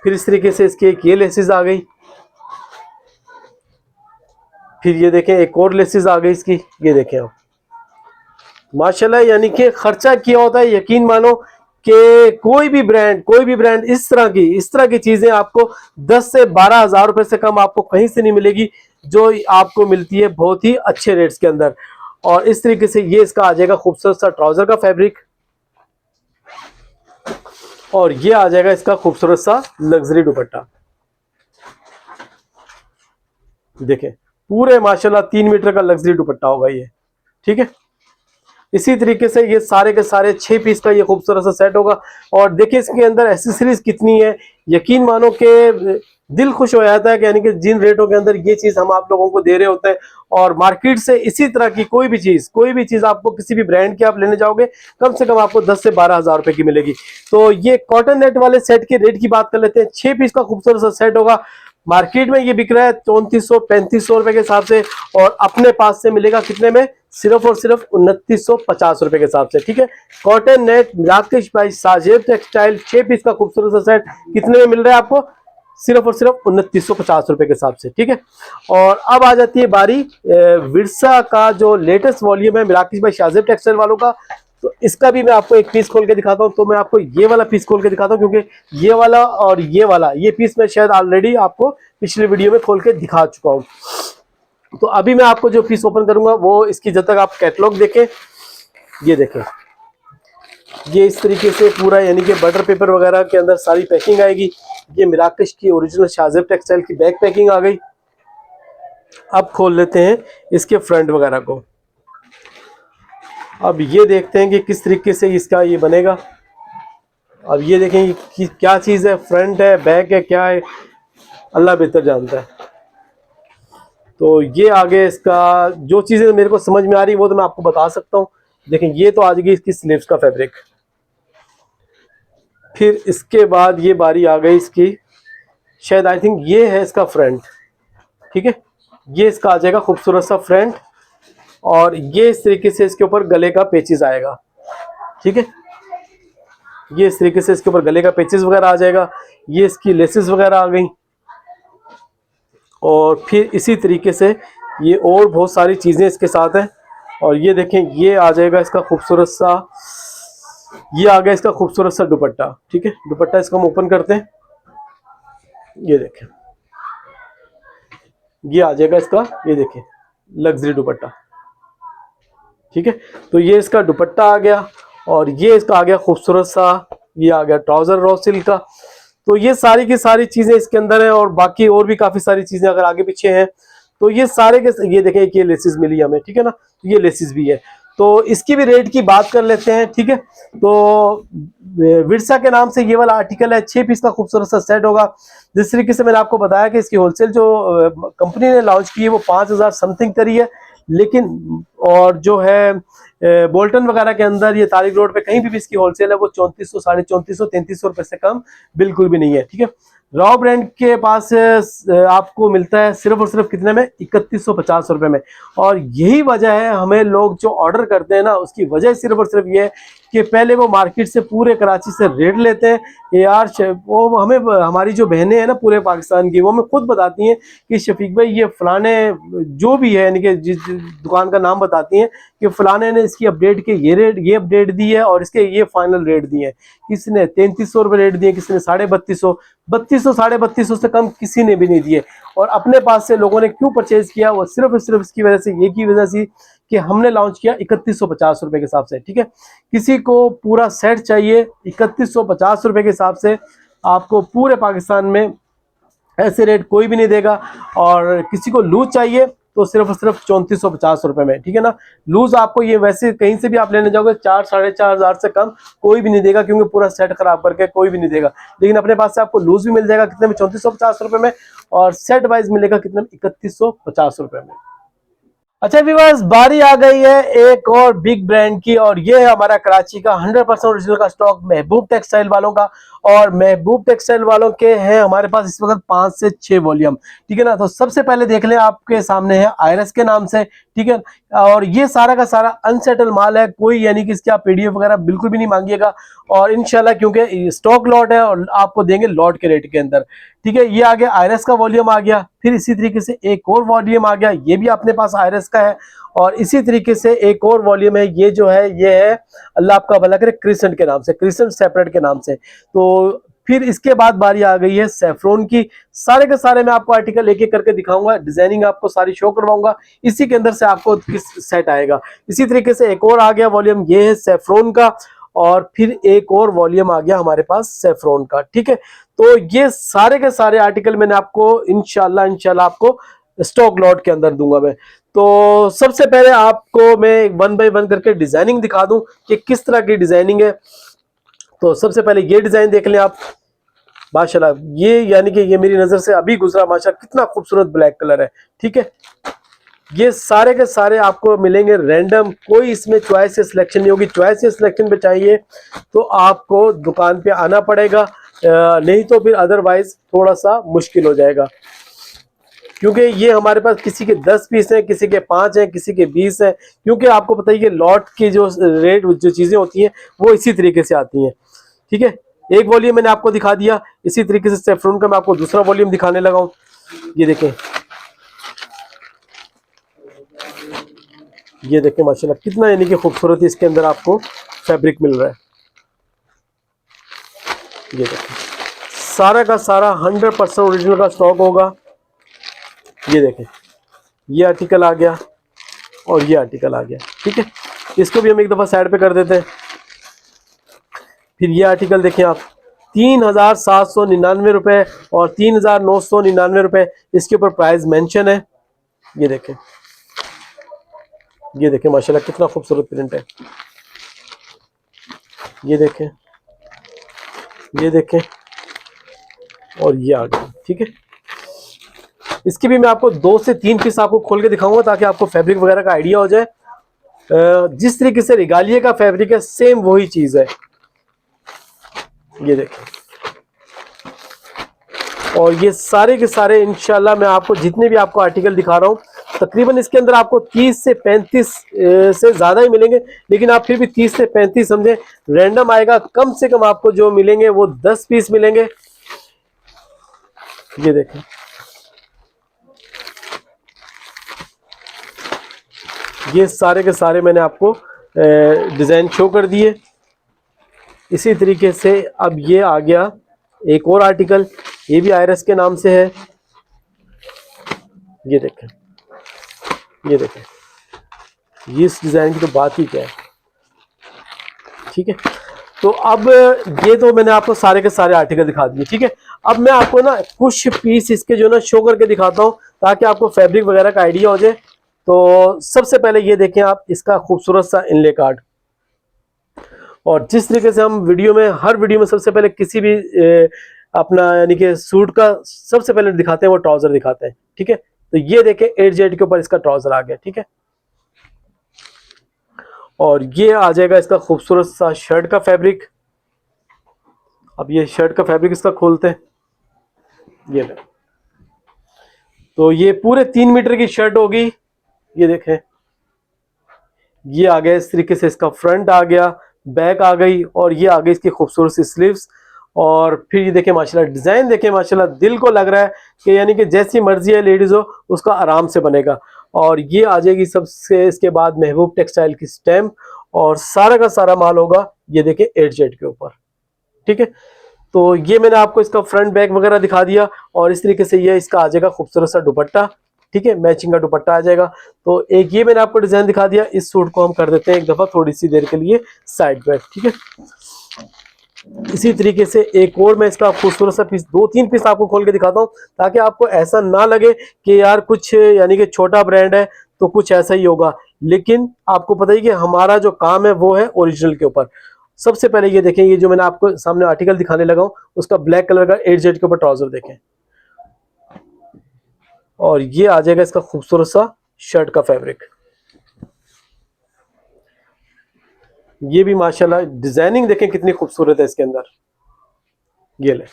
फिर इस तरीके से इसकी एक ये लेसिस आ गई, फिर ये देखें एक और लेसिस आ गई इसकी। ये देखें आप, माशाल्लाह यानी कि खर्चा किया होता है, यकीन मानो कि कोई भी ब्रांड इस तरह की चीजें आपको 10 से 12 हजार रुपए से कम आपको कहीं से नहीं मिलेगी, जो आपको मिलती है बहुत ही अच्छे रेट्स के अंदर। और इस तरीके से ये इसका आ जाएगा खूबसूरत सा ट्राउजर का फैब्रिक, और ये आ जाएगा इसका खूबसूरत सा लग्जरी दुपट्टा। देखें पूरे माशाल्लाह 3 मीटर का लग्जरी दुपट्टा होगा ये, ठीक है। इसी तरीके से ये सारे के सारे 6 पीस का ये खूबसूरत सा सेट होगा। और देखिए इसके अंदर एसेसरीज कितनी है, यकीन मानो कि दिल खुश हो जाता है कि यानी कि जिन रेटों के अंदर ये चीज हम आप लोगों को दे रहे होते हैं। और मार्केट से इसी तरह की कोई भी चीज आपको किसी भी ब्रांड की आप लेने जाओगे कम से कम आपको 10 से 12 हजार रुपए की मिलेगी। तो ये कॉटन नेट वाले सेट के रेट की बात कर लेते हैं। 6 पीस का खूबसूरत सा सेट होगा, मार्केट में ये बिक रहा है 3400-3500 रुपए के हिसाब से, और अपने पास से मिलेगा कितने में, सिर्फ और सिर्फ 2950 रुपए के हिसाब से, ठीक है। कॉटन नेट राकेश भाई साजेब टेक्सटाइल 6 पीस का खूबसूरत सा सेट कितने में मिल रहा है आपको, सिर्फ और सिर्फ 2950 रुपए के हिसाब से, ठीक है। और अब आ जाती है बारी विरसा का जो लेटेस्ट वॉल्यूम है राकेश भाई साजेब टेक्सटाइल वालों का। तो इसका भी मैं आपको एक पीस खोल के दिखाता हूं। तो मैं आपको ये वाला पीस खोल के दिखाता हूं, क्योंकि ये वाला और ये पीस मैं शायद ऑलरेडी आपको पिछले वीडियो में खोल के दिखा चुका हूं। तो अभी मैं आपको जो पीस ओपन करूंगा वो इसकी, जब तक आप कैटलॉग देखें, ये देखें, ये इस तरीके से पूरा यानी कि बटर पेपर वगैरह के अंदर सारी पैकिंग आएगी। ये मिराकश की ओरिजिनल साजेब टेक्सटाइल की बैक पैकिंग आ गई। अब खोल लेते हैं इसके फ्रंट वगैरह को। अब ये देखते हैं कि किस तरीके से इसका ये बनेगा। अब ये देखें कि क्या चीज़ है, फ्रंट है, बैक है, क्या है, अल्लाह बेहतर जानता है। तो ये आगे इसका जो चीज़ें मेरे को समझ में आ रही वो तो मैं आपको बता सकता हूँ। देखें ये तो आ जाएगी इसकी स्लीव्स का फैब्रिक। फिर इसके बाद ये बारी आ गई इसकी, शायद आई थिंक ये है इसका फ्रंट, ठीक है। ये इसका आ जाएगा खूबसूरत सा फ्रंट, और ये इस तरीके से इसके ऊपर गले का पेचेस आएगा, ठीक है। ये इस तरीके से इसके ऊपर गले का पेचेस वगैरह आ जाएगा। ये इसकी लेसेस वगैरह आ गई, और फिर इसी तरीके से ये और बहुत सारी चीज़ें इसके साथ हैं। और ये देखें ये आ जाएगा इसका खूबसूरत सा, ये आ गया इसका खूबसूरत सा दुपट्टा, ठीक है। दुपट्टा इसको हम ओपन करते हैं, ये देखें ये आ जाएगा इसका, ये देखें लग्जरी दुपट्टा, ठीक है। तो ये इसका दुपट्टा आ गया, और ये इसका आ गया खूबसूरत सा, ये आ गया ट्राउजर रॉ सिल्क का। तो ये सारी की सारी चीजें इसके अंदर है, और बाकी और भी काफी सारी चीजें अगर आगे पीछे हैं। तो ये सारे के ये देखें कि ये लेसिस मिली हमें, ठीक है ना, तो ये लेसिस भी है। तो इसकी भी रेट की बात कर लेते हैं, ठीक है। तो विरसा के नाम से ये वाला आर्टिकल है, 6 पीस का खूबसूरत सा सेट होगा। जिस तरीके से मैंने आपको बताया कि इसकी होलसेल जो कंपनी ने लॉन्च की है वो 5000 समथिंग करी है, लेकिन और जो है बोल्टन वगैरह के अंदर ये तारिक रोड पे कहीं भी इसकी होलसेल है वो 3400, 3450, 3300 रुपए से कम बिल्कुल भी नहीं है, ठीक है। रॉ ब्रांड के पास आपको मिलता है सिर्फ और सिर्फ कितने में, 3150 रुपए में। और यही वजह है हमें लोग जो ऑर्डर करते हैं ना, उसकी वजह सिर्फ और सिर्फ ये है कि पहले वो मार्केट से पूरे कराची से रेट लेते हैं। यार वो हमें, हमारी जो बहनें हैं ना पूरे पाकिस्तान की, वो हमें खुद बताती हैं कि शफीक भाई ये फलाने जो भी है, यानी कि जिस दुकान का नाम बताती हैं कि फलाने ने इसकी अपडेट के ये रेट, ये अपडेट दी है और इसके ये फाइनल रेट दिए हैं। किसी ने 3300 रुपये रेट दिए, किसी ने 3250, 3200 से कम किसी ने भी नहीं दिए। और अपने पास से लोगों ने क्यों परचेज किया, वो सिर्फ और सिर्फ इसकी वजह से, ये की वजह से कि हमने लॉन्च किया 3150 रुपए के हिसाब से, ठीक है। किसी को पूरा सेट चाहिए 3150 रुपए के हिसाब से, आपको पूरे पाकिस्तान में ऐसे रेट कोई भी नहीं देगा। और किसी को लूज चाहिए तो सिर्फ और सिर्फ 3450 रुपए में, ठीक है ना। लूज आपको ये वैसे कहीं से भी आप लेने जाओगे 4 साढ़े 4 हजार से कम कोई भी नहीं देगा, क्योंकि पूरा सेट खराब करके कोई भी नहीं देगा। लेकिन अपने पास से आपको लूज भी मिल जाएगा कितने में, 3450 रुपए में, और सेट वाइज मिलेगा कितने में, 3150 रुपए में। अच्छा व्यूअर्स, बारी आ गई है एक और बिग ब्रांड की, और ये है हमारा कराची का 100% ओरिजिनल का स्टॉक महबूब टेक्सटाइल वालों का। और महबूब टेक्सटाइल वालों के हैं हमारे पास इस वक्त 5 से 6 वॉल्यूम, ठीक है ना। तो सबसे पहले देख लें, आपके सामने है आयरस के नाम से, ठीक है। और ये सारा का सारा अनसेटल माल है, कोई यानी कि इसके आप पीडीएफ वगैरह बिल्कुल भी नहीं मांगिएगा। और इंशाल्लाह क्योंकि स्टॉक लॉट है और आपको देंगे लॉट के रेट के अंदर, ठीक है। ये आ गया आयरस का वॉल्यूम आ गया। फिर इसी तरीके से एक और वॉल्यूम आ गया, ये भी अपने पास आयरस का है। और इसी तरीके से एक और वॉल्यूम है, ये जो है ये है अल्लाह आपका भला करे क्रिसेंट के नाम से, क्रिसेंट सेपरेट के नाम से। तो फिर इसके बाद बारी आ गई है सैफरोन की। सारे के सारे मैं आपको आर्टिकल एक एक करके दिखाऊंगा, डिजाइनिंग आपको सारी शो करवाऊंगा, इसी के अंदर से आपको किस सेट आएगा। इसी तरीके से एक और आ गया वॉल्यूम, ये है सैफरोन का, और फिर एक और वॉल्यूम आ गया हमारे पास सैफरोन का। ठीक है, तो ये सारे के सारे आर्टिकल मैंने आपको इंशाल्लाह आपको स्टॉक लॉट के अंदर दूंगा मैं। तो सबसे पहले आपको मैं वन बाय वन करके डिजाइनिंग दिखा दूं कि किस तरह की डिजाइनिंग है। तो सबसे पहले ये डिजाइन देख लें आप, माशाल्लाह ये यानी कि ये मेरी नजर से अभी गुजरा, माशाल्लाह कितना खूबसूरत ब्लैक कलर है। ठीक है, ये सारे के सारे आपको मिलेंगे रैंडम, कोई इसमें चॉइस या सिलेक्शन नहीं होगी। चॉइस या सिलेक्शन पे चाहिए तो आपको दुकान पे आना पड़ेगा, नहीं तो फिर अदरवाइज थोड़ा सा मुश्किल हो जाएगा, क्योंकि ये हमारे पास किसी के 10 पीस हैं, किसी के 5 हैं, किसी के 20 हैं, क्योंकि आपको पता है कि लॉट की जो रेट जो चीजें होती हैं वो इसी तरीके से आती हैं। ठीक है, एक वॉल्यूम मैंने आपको दिखा दिया, इसी तरीके से सैफरन का मैं आपको दूसरा वॉल्यूम दिखाने लगा हूं। ये देखें, ये देखें माशाल्लाह कितना यानी कि खूबसूरत इसके अंदर आपको फैब्रिक मिल रहा है। ये देखें, सारा का सारा 100% ओरिजिनल का स्टॉक होगा। ये देखें, ये आर्टिकल आ गया और ये आर्टिकल आ गया। ठीक है, इसको भी हम एक दफा साइड पे कर देते हैं। फिर ये आर्टिकल देखें आप, 3,799 रुपए और 3,999 रुपए इसके ऊपर प्राइस मेंशन है। ये देखें, ये देखें माशाल्लाह कितना खूबसूरत प्रिंट है। ये देखें, ये देखें, और ये आ गया। ठीक है, इसकी भी मैं आपको 2 से 3 पीस आपको खोल के दिखाऊंगा ताकि आपको फैब्रिक वगैरह का आइडिया हो जाए। जिस तरीके से रिगालिया का फैब्रिक है सेम वही चीज है। ये देखें, और ये सारे के सारे इंशाल्लाह मैं आपको जितने भी आपको आर्टिकल दिखा रहा हूँ तकरीबन इसके अंदर आपको 30 से 35 से ज्यादा ही मिलेंगे, लेकिन आप फिर भी 30 से 35 समझे, रैंडम आएगा। कम से कम आपको जो मिलेंगे वो 10 पीस मिलेंगे। ये देखें, ये सारे के सारे मैंने आपको डिजाइन शो कर दिए। इसी तरीके से अब ये आ गया एक और आर्टिकल, ये भी आयरस के नाम से है। ये देखें, ये देखें, ये इस डिजाइन की तो बात ही क्या है। ठीक है, तो अब ये तो मैंने आपको सारे के सारे आर्टिकल दिखा दिए। ठीक है, अब मैं आपको ना कुछ पीस इसके जो ना शो करके दिखाता हूँ ताकि आपको फैब्रिक वगैरह का आइडिया हो जाए। तो सबसे पहले ये देखें आप, इसका खूबसूरत सा इनले कार्ड, और जिस तरीके से हम वीडियो में हर वीडियो में सबसे पहले किसी भी अपना यानी कि सूट का सबसे पहले दिखाते हैं वो ट्राउजर दिखाते हैं। ठीक है, तो ये देखें 8Z के ऊपर इसका ट्राउजर आ गया। ठीक है, और ये आ जाएगा इसका खूबसूरत सा शर्ट का फैब्रिक। अब ये शर्ट का फैब्रिक इसका खोलते हैं। ये ले, तो ये पूरे 3 मीटर की शर्ट होगी। ये देखें, ये आ गया इस तरीके से, इसका फ्रंट आ गया, बैक आ गई, और ये आ गई इसकी खूबसूरत सी स्लीव्स। और फिर ये देखें माशाल्लाह डिजाइन देखें माशाल्लाह, दिल को लग रहा है कि यानी कि जैसी मर्जी है लेडीज हो उसका आराम से बनेगा। और ये आ जाएगी सबसे इसके बाद महबूब टेक्सटाइल की स्टैम्प, और सारा का सारा माल होगा ये देखें 8Z के ऊपर। ठीक है, तो ये मैंने आपको इसका फ्रंट बैक वगैरह दिखा दिया, और इस तरीके से ये इसका आ जाएगा खूबसूरत सा दुपट्टा। ठीक है, मैचिंग का दुपट्टा आ जाएगा। तो एक ये मैंने आपको डिजाइन दिखा दिया। इस सूट को हम कर देते हैं एक दफा थोड़ी सी देर के लिए साइड बैक। ठीक है, इसी तरीके से एक और मैं इसका खूबसूरत सा पीस 2-3 पीस आपको खोल के दिखाता हूँ ताकि आपको ऐसा ना लगे कि यार कुछ यानी कि छोटा ब्रांड है तो कुछ ऐसा ही होगा, लेकिन आपको पता ही कि हमारा जो काम है वो है ओरिजिनल के ऊपर। सबसे पहले ये देखें, ये जो मैंने आपको सामने आर्टिकल दिखाने लगा हूं उसका ब्लैक कलर का 8Z के ऊपर ट्राउजर देखें, और ये आ जाएगा इसका खूबसूरत सा शर्ट का फैब्रिक। ये भी माशाल्लाह डिजाइनिंग देखें कितनी खूबसूरत है इसके अंदर। ये ले,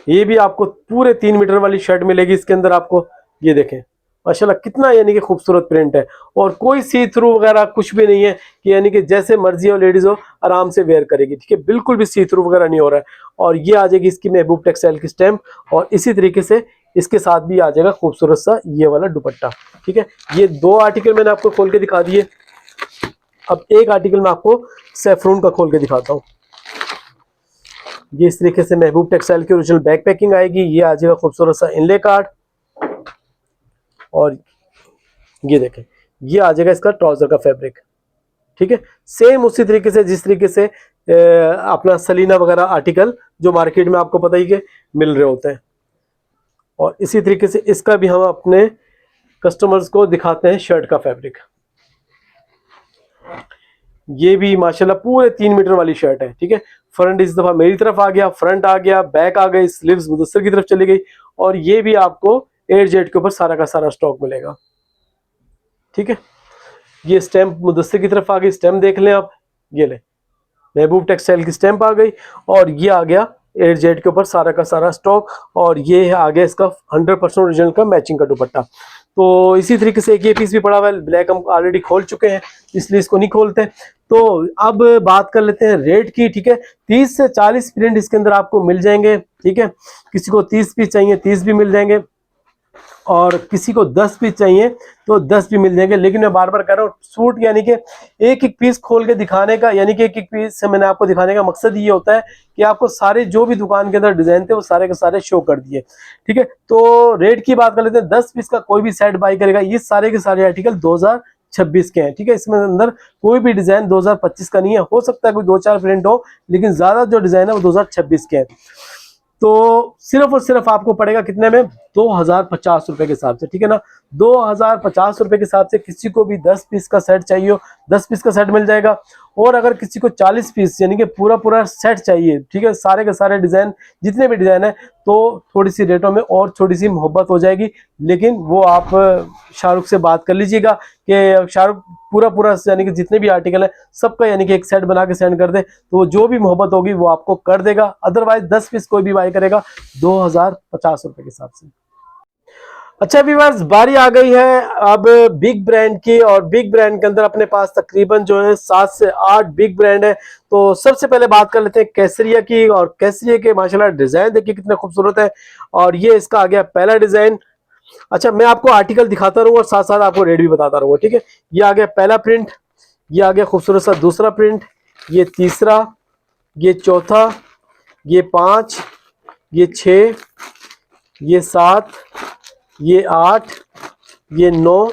ये भी आपको पूरे 3 मीटर वाली शर्ट मिलेगी इसके अंदर आपको। ये देखें माशाल्लाह कितना यानी कि खूबसूरत प्रिंट है, और कोई सी थ्रू वगैरह कुछ भी नहीं है कि यानी कि जैसे मर्जी हो लेडीज हो आराम से वेयर करेगी। ठीक है, बिल्कुल भी सी थ्रू वगैरह नहीं हो रहा है। और ये आ जाएगी इसकी महबूब टेक्सटाइल की स्टैम्प, और इसी तरीके से इसके साथ भी आ जाएगा खूबसूरत सा ये वाला दुपट्टा। ठीक है, ये 2 आर्टिकल मैंने आपको खोल के दिखा दिए। अब एक आर्टिकल मैं आपको सैफरन का खोल के दिखाता हूँ। ये इस तरीके से महबूब टेक्सटाइल की ओरिजिनल बैक पैकिंग आएगी। ये आ जाएगा खूबसूरत सा इनले कार्ड, और ये देखें ये आ जाएगा इसका ट्राउजर का फैब्रिक। ठीक है, सेम उसी तरीके से जिस तरीके से अपना सलीना वगैरह आर्टिकल जो मार्केट में आपको पता ही के मिल रहे होते हैं, और इसी तरीके से इसका भी हम अपने कस्टमर्स को दिखाते हैं शर्ट का फैब्रिक। ये भी माशाल्लाह पूरे 3 मीटर वाली शर्ट है। ठीक है, फ्रंट इस दफा मेरी तरफ आ गया, फ्रंट आ गया, बैक आ गई, स्लीव्स मुदस्सिर की तरफ चली गई, और ये भी आपको एयर जेट के ऊपर सारा का सारा स्टॉक मिलेगा। ठीक है, ये स्टैंप मुदस्सिर की तरफ आ गई, स्टैंप देख लें आप, ये ले महबूब टेक्सटाइल की स्टैंप आ गई, और ये आ गया एयर जेट के ऊपर सारा का सारा स्टॉक, और ये आ गया इसका 100% ओरिजिनल का मैचिंग का दुपट्टा। तो इसी तरीके से एक ये पीस भी पड़ा हुआ है, ब्लैक हम ऑलरेडी खोल चुके हैं इसलिए इसको नहीं खोलते। तो अब बात कर लेते हैं रेट की। ठीक है, 30 से 40 प्रिंट इसके अंदर आपको मिल जाएंगे। ठीक है, किसी को 30 पीस चाहिए 30 भी मिल जाएंगे, और किसी को 10 पीस चाहिए तो 10 भी मिल जाएंगे। लेकिन मैं बार बार कह रहा हूँ, सूट यानी कि एक एक पीस खोल के दिखाने का, यानी कि एक एक पीस से मैंने आपको दिखाने का मकसद ये होता है कि आपको सारे जो भी दुकान के अंदर डिजाइन थे वो सारे के सारे शो कर दिए। ठीक है, तो रेट की बात कर लेते हैं। 10 पीस का कोई भी सेट बाई करेगा, ये सारे के सारे आर्टिकल 2026 के हैं। ठीक है, इसमें अंदर कोई भी डिजाइन 2025 का नहीं है, हो सकता है कोई 2-4 प्रिंट हो, लेकिन ज्यादा जो डिजाइन है वो 2026 के हैं। तो सिर्फ और सिर्फ आपको पड़ेगा कितने में, 2050 रुपए के हिसाब से। ठीक है ना, 2050 रुपए के हिसाब से किसी को भी 10 पीस का सेट चाहिए हो 10 पीस का सेट मिल जाएगा, और अगर किसी को 40 पीस यानी कि पूरा पूरा सेट चाहिए, ठीक है, सारे के सारे डिजाइन जितने भी डिजाइन है, तो थोड़ी सी रेटों में और थोड़ी सी मोहब्बत हो जाएगी। लेकिन वो आप शाहरुख से बात कर लीजिएगा कि शाहरुख पूरा पूरा यानी कि जितने भी आर्टिकल है सबका यानी कि एक सेट बना के सेंड कर दे, तो वो जो भी मोहब्बत होगी वो आपको कर देगा। अदरवाइज 10 पीस कोई भी बाई करेगा 2050 रुपए के हिसाब से। अच्छा व्यूअर्स, बारी आ गई है अब बिग ब्रांड की, और बिग ब्रांड के अंदर अपने पास तकरीबन जो है 7 से 8 बिग ब्रांड है। तो सबसे पहले बात कर लेते हैं केसरिया की, और केसरिया के माशाल्लाह डिजाइन देखिए कितने खूबसूरत है, और ये इसका आ गया पहला डिजाइन। अच्छा, मैं आपको आर्टिकल दिखाता रहूंगा और साथ साथ आपको रेट भी बताता रहूंगा। ठीक है, ये आ गया पहला प्रिंट, ये आ गया खूबसूरत सा दूसरा प्रिंट, ये तीसरा, ये चौथा, ये 5, ये 6, ये 7, ये 8, ये 9,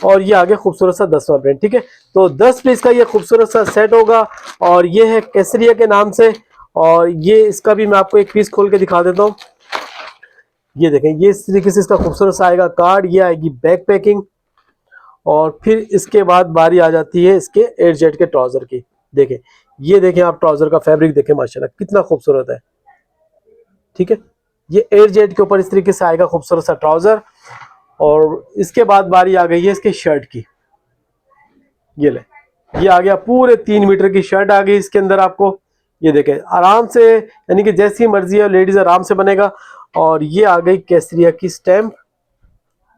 और ये आगे खूबसूरत सा 10वां प्रिंट। ठीक है, तो 10 पीस का ये खूबसूरत सा सेट होगा, और ये है केसरिया के नाम से। और ये इसका भी मैं आपको एक पीस खोल के दिखा देता हूँ। ये देखें, ये इस तरीके से इसका खूबसूरत सा आएगा कार्ड, ये आएगी बैक पैकिंग, और फिर इसके बाद बारी आ जाती है इसके एयर जेट के ट्राउजर की। देखें, ये देखें आप ट्राउजर का फैब्रिक देखें माशाल्लाह कितना खूबसूरत है। ठीक है, ये एयर जेट के ऊपर इस तरीके से आएगा खूबसूरत सा ट्राउजर, और इसके बाद बारी आ गई है इसके शर्ट की। ये ले, ये आ गया पूरे 3 मीटर की शर्ट आ गई इसके अंदर आपको। ये देखें आराम से यानी कि जैसी मर्जी है लेडीज आराम से बनेगा, और ये आ गई केसरिया की स्टैंप।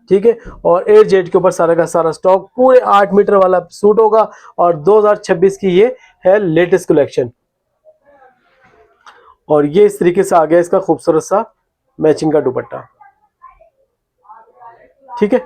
ठीक है, और एयर जेट के ऊपर सारा का सारा स्टॉक, पूरे 8 मीटर वाला सूट होगा, और 2026 की ये है लेटेस्ट कलेक्शन। और ये इस तरीके से आ गया इसका खूबसूरत सा मैचिंग का दुपट्टा। ठीक है,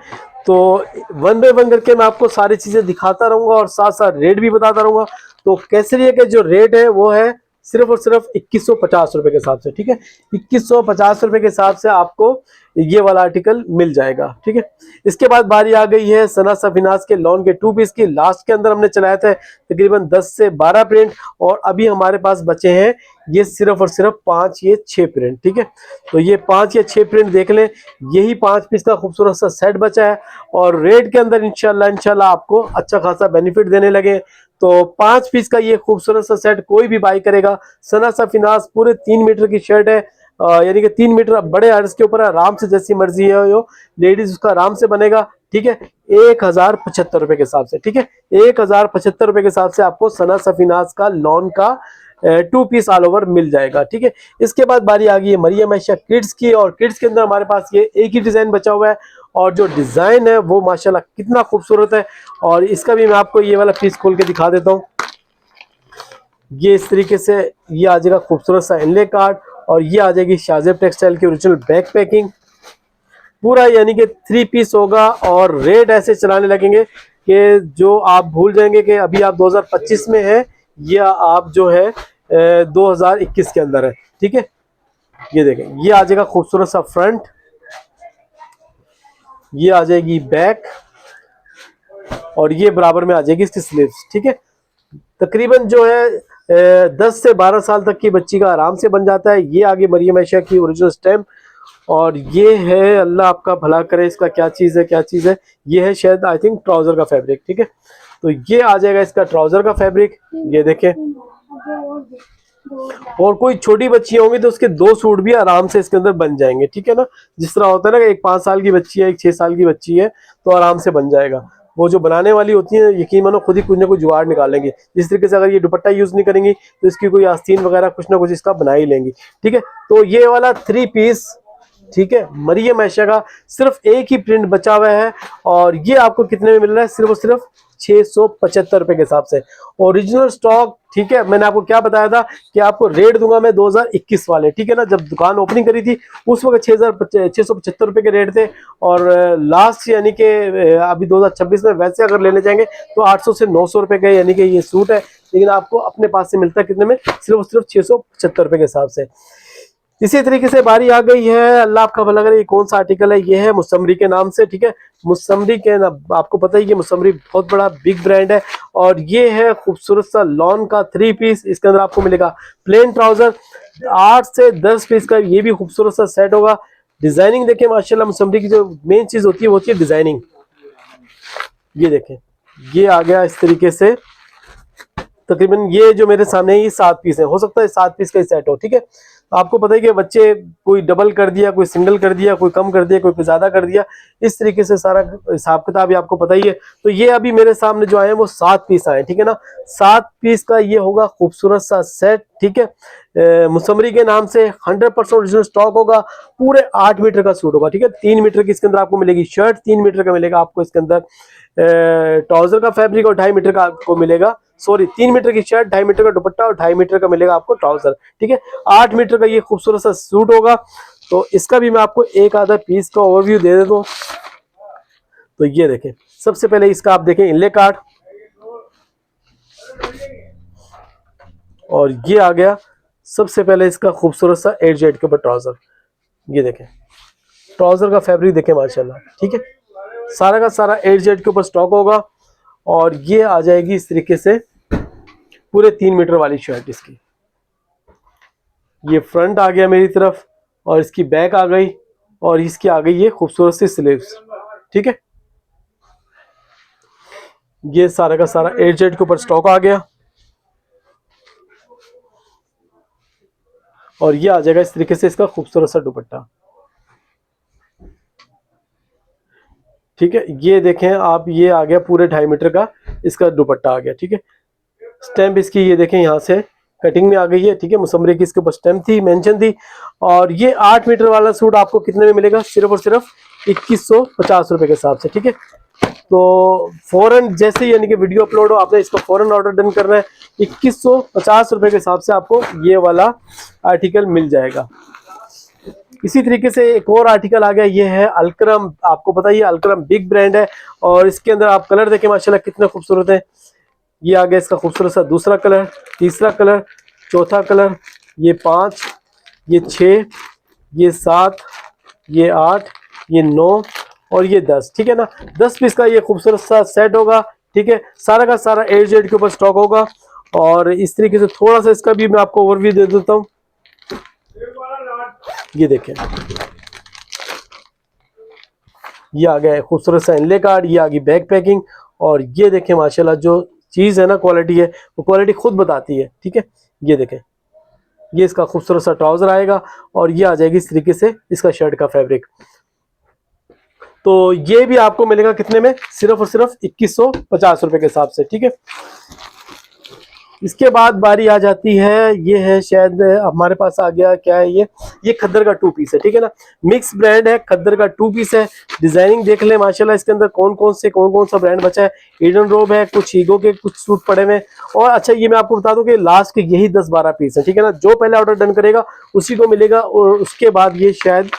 तो 1 बाय 1 करके मैं आपको सारी चीजें दिखाता रहूंगा और साथ साथ रेट भी बताता रहूंगा। तो केसरिया के जो रेट है वो है सिर्फ और सिर्फ 2150 रुपए के हिसाब से। ठीक है, 2150 रुपए के हिसाब से आपको ये वाला आर्टिकल मिल जाएगा। ठीक है, इसके बाद बारी आ गई है सना सफिनाज के लॉन के 2 पीस की। लास्ट के अंदर हमने चलाया था तकरीबन 10 से 12 प्रिंट, और अभी हमारे पास बचे हैं ये सिर्फ और सिर्फ 5 ये 6 प्रिंट। ठीक है, तो ये 5 या 6 प्रिंट देख लें, यही 5 पीस का खूबसूरत सा सेट बचा है, और रेट के अंदर इंशाल्लाह आपको अच्छा खासा बेनिफिट देने लगे। तो 5 पीस का ये खूबसूरत सा सेट कोई भी बाई करेगा। सना सफिनाज पूरे 3 मीटर की शर्ट है, यानी कि 3 मीटर बड़े अर्ज के ऊपर आराम से जैसी मर्जी है यो लेडीज उसका आराम से बनेगा। ठीक है, 1075 रुपए के हिसाब से। ठीक है, 1075 रुपए के हिसाब से आपको सना सफिनाज का लॉन का 2 पीस ऑल ओवर मिल जाएगा। ठीक है, इसके बाद बारी आ गई है मरियम आयशा किड्स की, और किड्स के अंदर हमारे पास ये एक ही डिजाइन बचा हुआ है, और जो डिजाइन है वो माशाल्लाह कितना खूबसूरत है। और इसका भी मैं आपको ये वाला पीस खोल के दिखा देता हूँ। ये इस तरीके से ये आ जाएगा खूबसूरत सा इनले कार्ड, और ये आ जाएगी शाहजेब टेक्सटाइल की ओरिजिनल बैक पैकिंग। पूरा यानी कि 3 पीस होगा और रेट ऐसे चलाने लगेंगे कि जो आप भूल जाएंगे कि अभी आप 2025 में है या आप जो है 2021 के अंदर है। ठीक है, ये देखें, ये आ जाएगा खूबसूरत सा फ्रंट, ये आ जाएगी बैक और ये बराबर में आ जाएगी इसकी स्लीव्स। ठीक है, तकरीबन जो है 10 से 12 साल तक की बच्ची का आराम से बन जाता है। ये आगे मरियम आयशा की ओरिजिनल स्टैम्प और ये है, अल्लाह आपका भला करे, इसका क्या चीज़ है, क्या चीज़ है, ये है शायद आई थिंक ट्राउज़र का फैब्रिक। ठीक है, तो ये आ जाएगा इसका ट्राउज़र का फैब्रिक, ये देखें। और कोई छोटी बच्ची होंगी तो उसके 2 सूट भी आराम से इसके अंदर बन जाएंगे। ठीक है ना, जिस तरह होता है ना कि एक 5 साल की बच्ची है, एक 6 साल की बच्ची है, तो आराम से बन जाएगा। वो जो बनाने वाली होती है यकीन मानो खुद ही कुछ ना कुछ जुगाड़ निकाल लेंगे। जिस तरीके से अगर ये दुपट्टा यूज नहीं करेंगी तो इसकी कोई आस्तीन वगैरह कुछ ना कुछ इसका बना ही लेंगी। ठीक है, तो ये वाला 3 पीस, ठीक है, मरियम आयशा का सिर्फ एक ही प्रिंट बचा हुआ है और ये आपको कितने में मिल रहा है, सिर्फ और सिर्फ 675 रुपए के हिसाब से ओरिजिनल स्टॉक। ठीक है, मैंने आपको क्या बताया था कि आपको रेट दूंगा मैं 2021 वाले। ठीक है ना, जब दुकान ओपनिंग करी थी उस वक्त 675 रुपए के रेट थे और लास्ट यानी कि अभी 2026 में वैसे अगर लेने जाएंगे तो 800 से 900 रुपए का यानी कि ये सूट है, लेकिन आपको अपने पास से मिलता है कितने में, सिर्फ और सिर्फ 675 रुपए के हिसाब से। इसी तरीके से बारी आ गई है, अल्लाह आपका भला करे, ये कौन सा आर्टिकल है, ये है मुसम्मरी के नाम से। ठीक है, मुसम्मरी के आपको पता ही है मुसम्मरी बहुत बड़ा बिग ब्रांड है और ये है खूबसूरत सा लॉन का 3 पीस। इसके अंदर आपको मिलेगा प्लेन ट्राउजर, 8 से 10 पीस का ये भी खूबसूरत सा सेट होगा। डिजाइनिंग देखें माशाल्लाह, मुसम्मरी की जो मेन चीज होती है वो होती है डिजाइनिंग। ये देखें, ये आ गया इस तरीके से, तकरीबन ये जो मेरे सामने है ये 7 पीस है, हो सकता है 7 पीस का ही सेट हो। ठीक है, आपको पता है कि बच्चे कोई डबल कर दिया, कोई सिंगल कर दिया, कोई कम कर दिया, कोई ज्यादा कर दिया, इस तरीके से सारा हिसाब किताब ही आपको पता ही है। तो ये अभी मेरे सामने जो आए हैं वो 7 पीस आए। ठीक है ना, 7 पीस का ये होगा खूबसूरत सा सेट। ठीक है, मुसम्मरी के नाम से 100% ओरिजिनल स्टॉक होगा, पूरे 8 मीटर का सूट होगा। ठीक है, 3 मीटर की इसके अंदर आपको मिलेगी शर्ट, 3 मीटर का मिलेगा आपको इसके अंदर ट्राउजर का फैब्रिक और 2.5 मीटर का आपको मिलेगा, सॉरी 3 मीटर की शर्ट, 2.5 मीटर का दुपट्टा और 2.5 मीटर का मिलेगा आपको ट्राउजर। ठीक है, 8 मीटर का ये खूबसूरत सा सूट होगा। तो इसका भी मैं आपको एक आधा पीस का ओवरव्यू दे देता हूं। तो ये देखें, सबसे पहले इसका आप देखें इनले कार्ड और ये आ गया सबसे पहले इसका खूबसूरत सा 8 के ऊपर ट्राउजर। ये देखें, ट्राउजर का फैब्रिक देखें माशाल्लाह। ठीक है, सारा का सारा 8 के ऊपर स्टॉक होगा और ये आ जाएगी इस तरीके से पूरे 3 मीटर वाली शर्ट इसकी। ये फ्रंट आ गया मेरी तरफ और इसकी बैक आ गई और इसकी आ गई ये खूबसूरत सी स्लीव्स। ठीक है, ये सारा का सारा 8 के ऊपर स्टॉक आ गया और ये आ जाएगा इस तरीके से इसका खूबसूरत सा दुपट्टा। ठीक है, ये देखें आप, ये आ गया पूरे 2.5 मीटर का इसका दुपट्टा आ गया। ठीक है, स्टैम्प इसकी ये देखें यहाँ से कटिंग में आ गई है। ठीक है, मुसम्मरी की इसके ऊपर स्टैम्प थी, मेंशन थी और ये 8 मीटर वाला सूट आपको कितने में मिलेगा, सिर्फ और सिर्फ 2150 रुपए के हिसाब से। ठीक है, तो फौरन जैसे ही यानी कि वीडियो अपलोड हो आपने इसको फौरन ऑर्डर डन करना है। 2150 रुपए के हिसाब से आपको ये वाला आर्टिकल मिल जाएगा। इसी तरीके से एक और आर्टिकल आ गया, ये है अलकरम। आपको पता ही है अलकरम बिग ब्रांड है और इसके अंदर आप कलर देखें माशाल्लाह कितने खूबसूरत है। ये आ गया इसका खूबसूरत सा दूसरा कलर, तीसरा कलर, चौथा कलर, ये 5, ये 6, ये 7, ये 8, ये 9 और ये 10। ठीक है ना, 10 पीस का ये खूबसूरत सा सेट होगा। ठीक है, सारा का सारा 8 के ऊपर स्टॉक होगा और इस तरीके से थोड़ा सा इसका भी मैं आपको ओवरव्यू दे देता हूँ। ये देखें, ये आ गया खूबसूरत सा इनले कार्ड, ये आ गई बैक पैकिंग और ये देखें माशाल्लाह जो चीज है ना, क्वालिटी है वो क्वालिटी खुद बताती है। ठीक है, ये देखें, ये इसका खूबसूरत सा ट्राउजर आएगा और ये आ जाएगी इस तरीके से इसका शर्ट का फैब्रिक। तो ये भी आपको मिलेगा कितने में, सिर्फ और सिर्फ 2150 रुपए के हिसाब से। ठीक है, इसके बाद बारी आ जाती है, ये है शायद हमारे पास आ गया, क्या है ये खद्दर का 2 पीस है। ठीक है ना, मिक्स ब्रांड है, खद्दर का 2 पीस है। डिजाइनिंग देख ले माशाल्लाह, इसके अंदर कौन कौन सा ब्रांड बचा है। ईडन रोब है, कुछ ईगो के कुछ सूट पड़े हुए और अच्छा ये मैं आपको बता दूं कि लास्ट के यही 10-12 पीस है। ठीक है ना, जो पहले ऑर्डर डन करेगा उसी को मिलेगा और उसके बाद ये शायद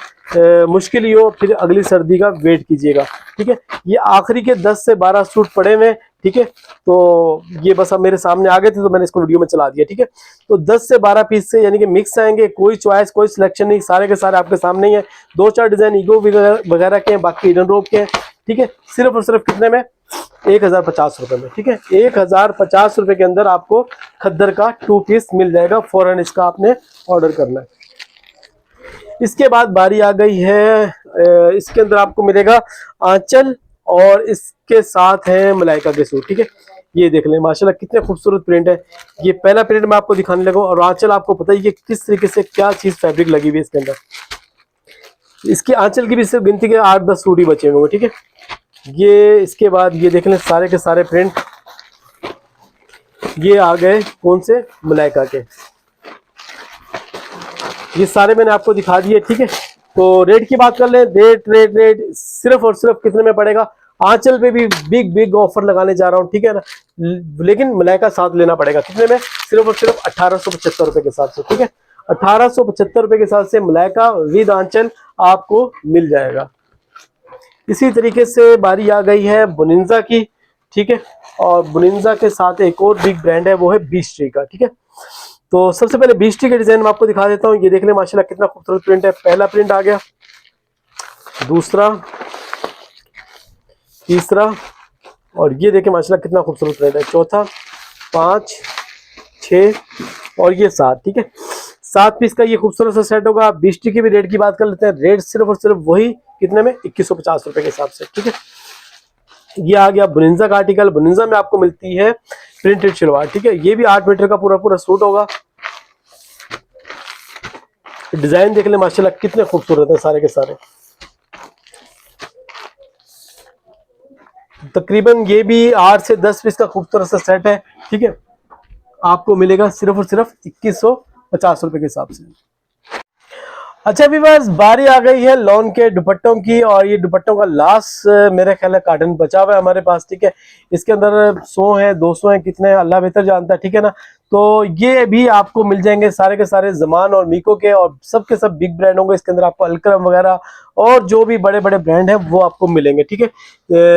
मुश्किल ही हो फिर अगली सर्दी का वेट कीजिएगा। ठीक है, ये आखिरी के 10 से 12 सूट पड़े हुए हैं। ठीक है, तो ये बस अब मेरे सामने आ गए थे तो मैंने इसको वीडियो में चला दिया। ठीक है, तो 10 से 12 पीस से यानी कि मिक्स आएंगे, कोई चॉइस कोई सिलेक्शन नहीं, सारे के सारे आपके सामने ही है। 2-4 डिजाइन ईगो वगैरह के हैं, बाकी हिडन रोप के हैं। ठीक है, सिर्फ और सिर्फ कितने में, 1050 रुपए में। ठीक है, 1050 रुपए के अंदर आपको खद्दर का 2 पीस मिल जाएगा। फौरन इसका आपने ऑर्डर करना है। इसके बाद बारी आ गई है, इसके अंदर आपको मिलेगा आंचल और इसके साथ है मलाइका के सूट। ठीक है, ये देख लें माशाल्लाह कितने खूबसूरत प्रिंट है। ये पहला प्रिंट मैं आपको दिखाने लगा और आंचल आपको पता ही है किस तरीके से क्या चीज फैब्रिक लगी हुई है इसके अंदर। इसकी आंचल की भी सिर्फ गिनती के 8-10 सूट ही बचे हुए। ठीक है, ये इसके बाद ये देख लें सारे के सारे प्रिंट ये आ गए कौन से, मलाइका के। ये सारे मैंने आपको दिखा दिए। ठीक है, तो रेट की बात कर लें, रेट सिर्फ और सिर्फ कितने में पड़ेगा। आंचल पे भी बिग ऑफर लगाने जा रहा हूँ। ठीक है ना, लेकिन मलाइका साथ लेना पड़ेगा। कितने में, सिर्फ और सिर्फ 1875 रुपए के हिसाब से। ठीक है, 1875 रुपए के हिसाब से मलाइका विद आंचल आपको मिल जाएगा। इसी तरीके से बारी आ गई है बुनिंजा की। ठीक है, और बुनिंजा के साथ एक और बिग ब्रांड है, वो है बीच ट्री का। ठीक है, तो सबसे पहले बीच ट्री के डिजाइन मैं आपको दिखा देता हूँ। ये देख ले माशाल्लाह कितना खूबसूरत प्रिंट है। पहला प्रिंट आ गया, दूसरा, तीसरा, और ये देखें माशाल्लाह कितना खूबसूरत प्रिंट है। चौथा, 5, 6 और ये 7। ठीक है, 7 पीस का ये खूबसूरत सा सेट होगा। बीच ट्री की भी रेट की बात कर लेते हैं। रेट सिर्फ और सिर्फ वही कितने में, 2150 रुपए के हिसाब से। ठीक है, ये आ गया बुनिंजा का आर्टिकल। बुनिंजा में आपको मिलती है प्रिंटेड शलवार। ठीक है, ये भी 8 मीटर का पूरा सूट होगा। डिजाइन देख ले माशाल्लाह कितने खूबसूरत है सारे के सारे। तकरीबन ये भी 8 से 10 पीस का खूबसूरत सा सेट है। ठीक है, आपको मिलेगा सिर्फ और सिर्फ 2150 रुपए के हिसाब से। अच्छा व्यूअर्स, बारी आ गई है लॉन के दुपट्टों की, और ये दुपट्टों का लास्ट मेरे ख्याल है कार्टन बचा हुआ है हमारे पास। ठीक है, इसके अंदर 100 है, 200 है, कितने हैं अल्लाह बेहतर जानता है। ठीक है ना, तो ये भी आपको मिल जाएंगे सारे के सारे ज़मान और मीको के, और सब के सब बिग ब्रांड होंगे। इसके अंदर आपको अलक्रम वगैरह और जो भी बड़े बड़े ब्रांड हैं वो आपको मिलेंगे। ठीक है,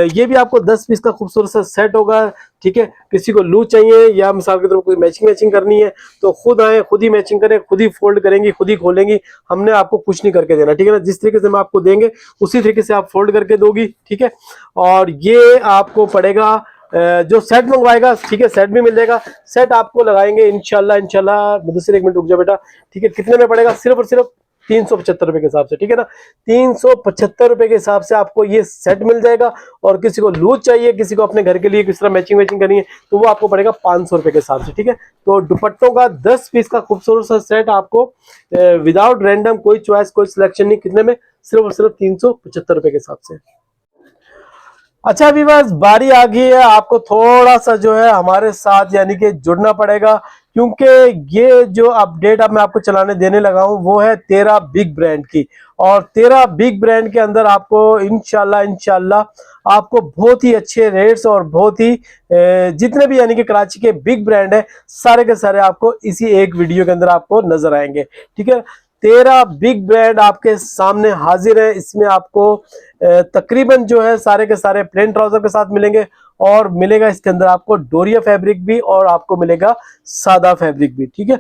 ये भी आपको 10 पीस का खूबसूरत सा सेट होगा। ठीक है, किसी को लूज चाहिए या मिसाल के तौर पर कोई मैचिंग करनी है तो खुद आए, खुद ही मैचिंग करें, खुद ही फोल्ड करेंगी, खुद ही खोलेंगी। हमने आपको कुछ नहीं करके देना। ठीक है ना, जिस तरीके से हम आपको देंगे उसी तरीके से आप फोल्ड करके दोगी। ठीक है, और ये आपको पड़ेगा जो सेट मंगवाएगा। ठीक है, सेट भी मिल जाएगा। सेट आपको लगाएंगे इंशाल्लाह। मुदस्सिर 1 मिनट रुक जा बेटा। ठीक है, कितने में पड़ेगा, सिर्फ और सिर्फ 375 रुपए के हिसाब से। ठीक है ना, 375 रुपए के हिसाब से आपको ये सेट मिल जाएगा। और किसी को लूज चाहिए, किसी को अपने घर के लिए किस तरह मैचिंग करनी है तो वो आपको पड़ेगा 500 रुपए के हिसाब से। ठीक है, तो दुपट्टों का 10 पीस का खूबसूरत सा सेट आपको विदाउट रैंडम, कोई चॉइस कोई सिलेक्शन नहीं, कितने में, सिर्फ और सिर्फ 375 रुपए के हिसाब से। अच्छा व्यूअर्स, बारी आ गई है, आपको थोड़ा सा जो है हमारे साथ यानी कि जुड़ना पड़ेगा, क्योंकि ये जो अपडेट अब मैं आपको चलाने देने लगा हूं वो है 13 बिग ब्रांड की। और 13 बिग ब्रांड के अंदर आपको इंशाल्लाह आपको बहुत ही अच्छे रेट्स और बहुत ही जितने भी यानी कि कराची के बिग ब्रांड है सारे के सारे आपको इसी एक वीडियो के अंदर आपको नजर आएंगे। ठीक है, 13 बिग ब्रांड आपके सामने हाजिर है। इसमें आपको तकरीबन जो है सारे के सारे प्लेन ट्राउजर के साथ मिलेंगे, और मिलेगा इसके अंदर आपको डोरिया फैब्रिक भी, और आपको मिलेगा सादा फैब्रिक भी। ठीक है,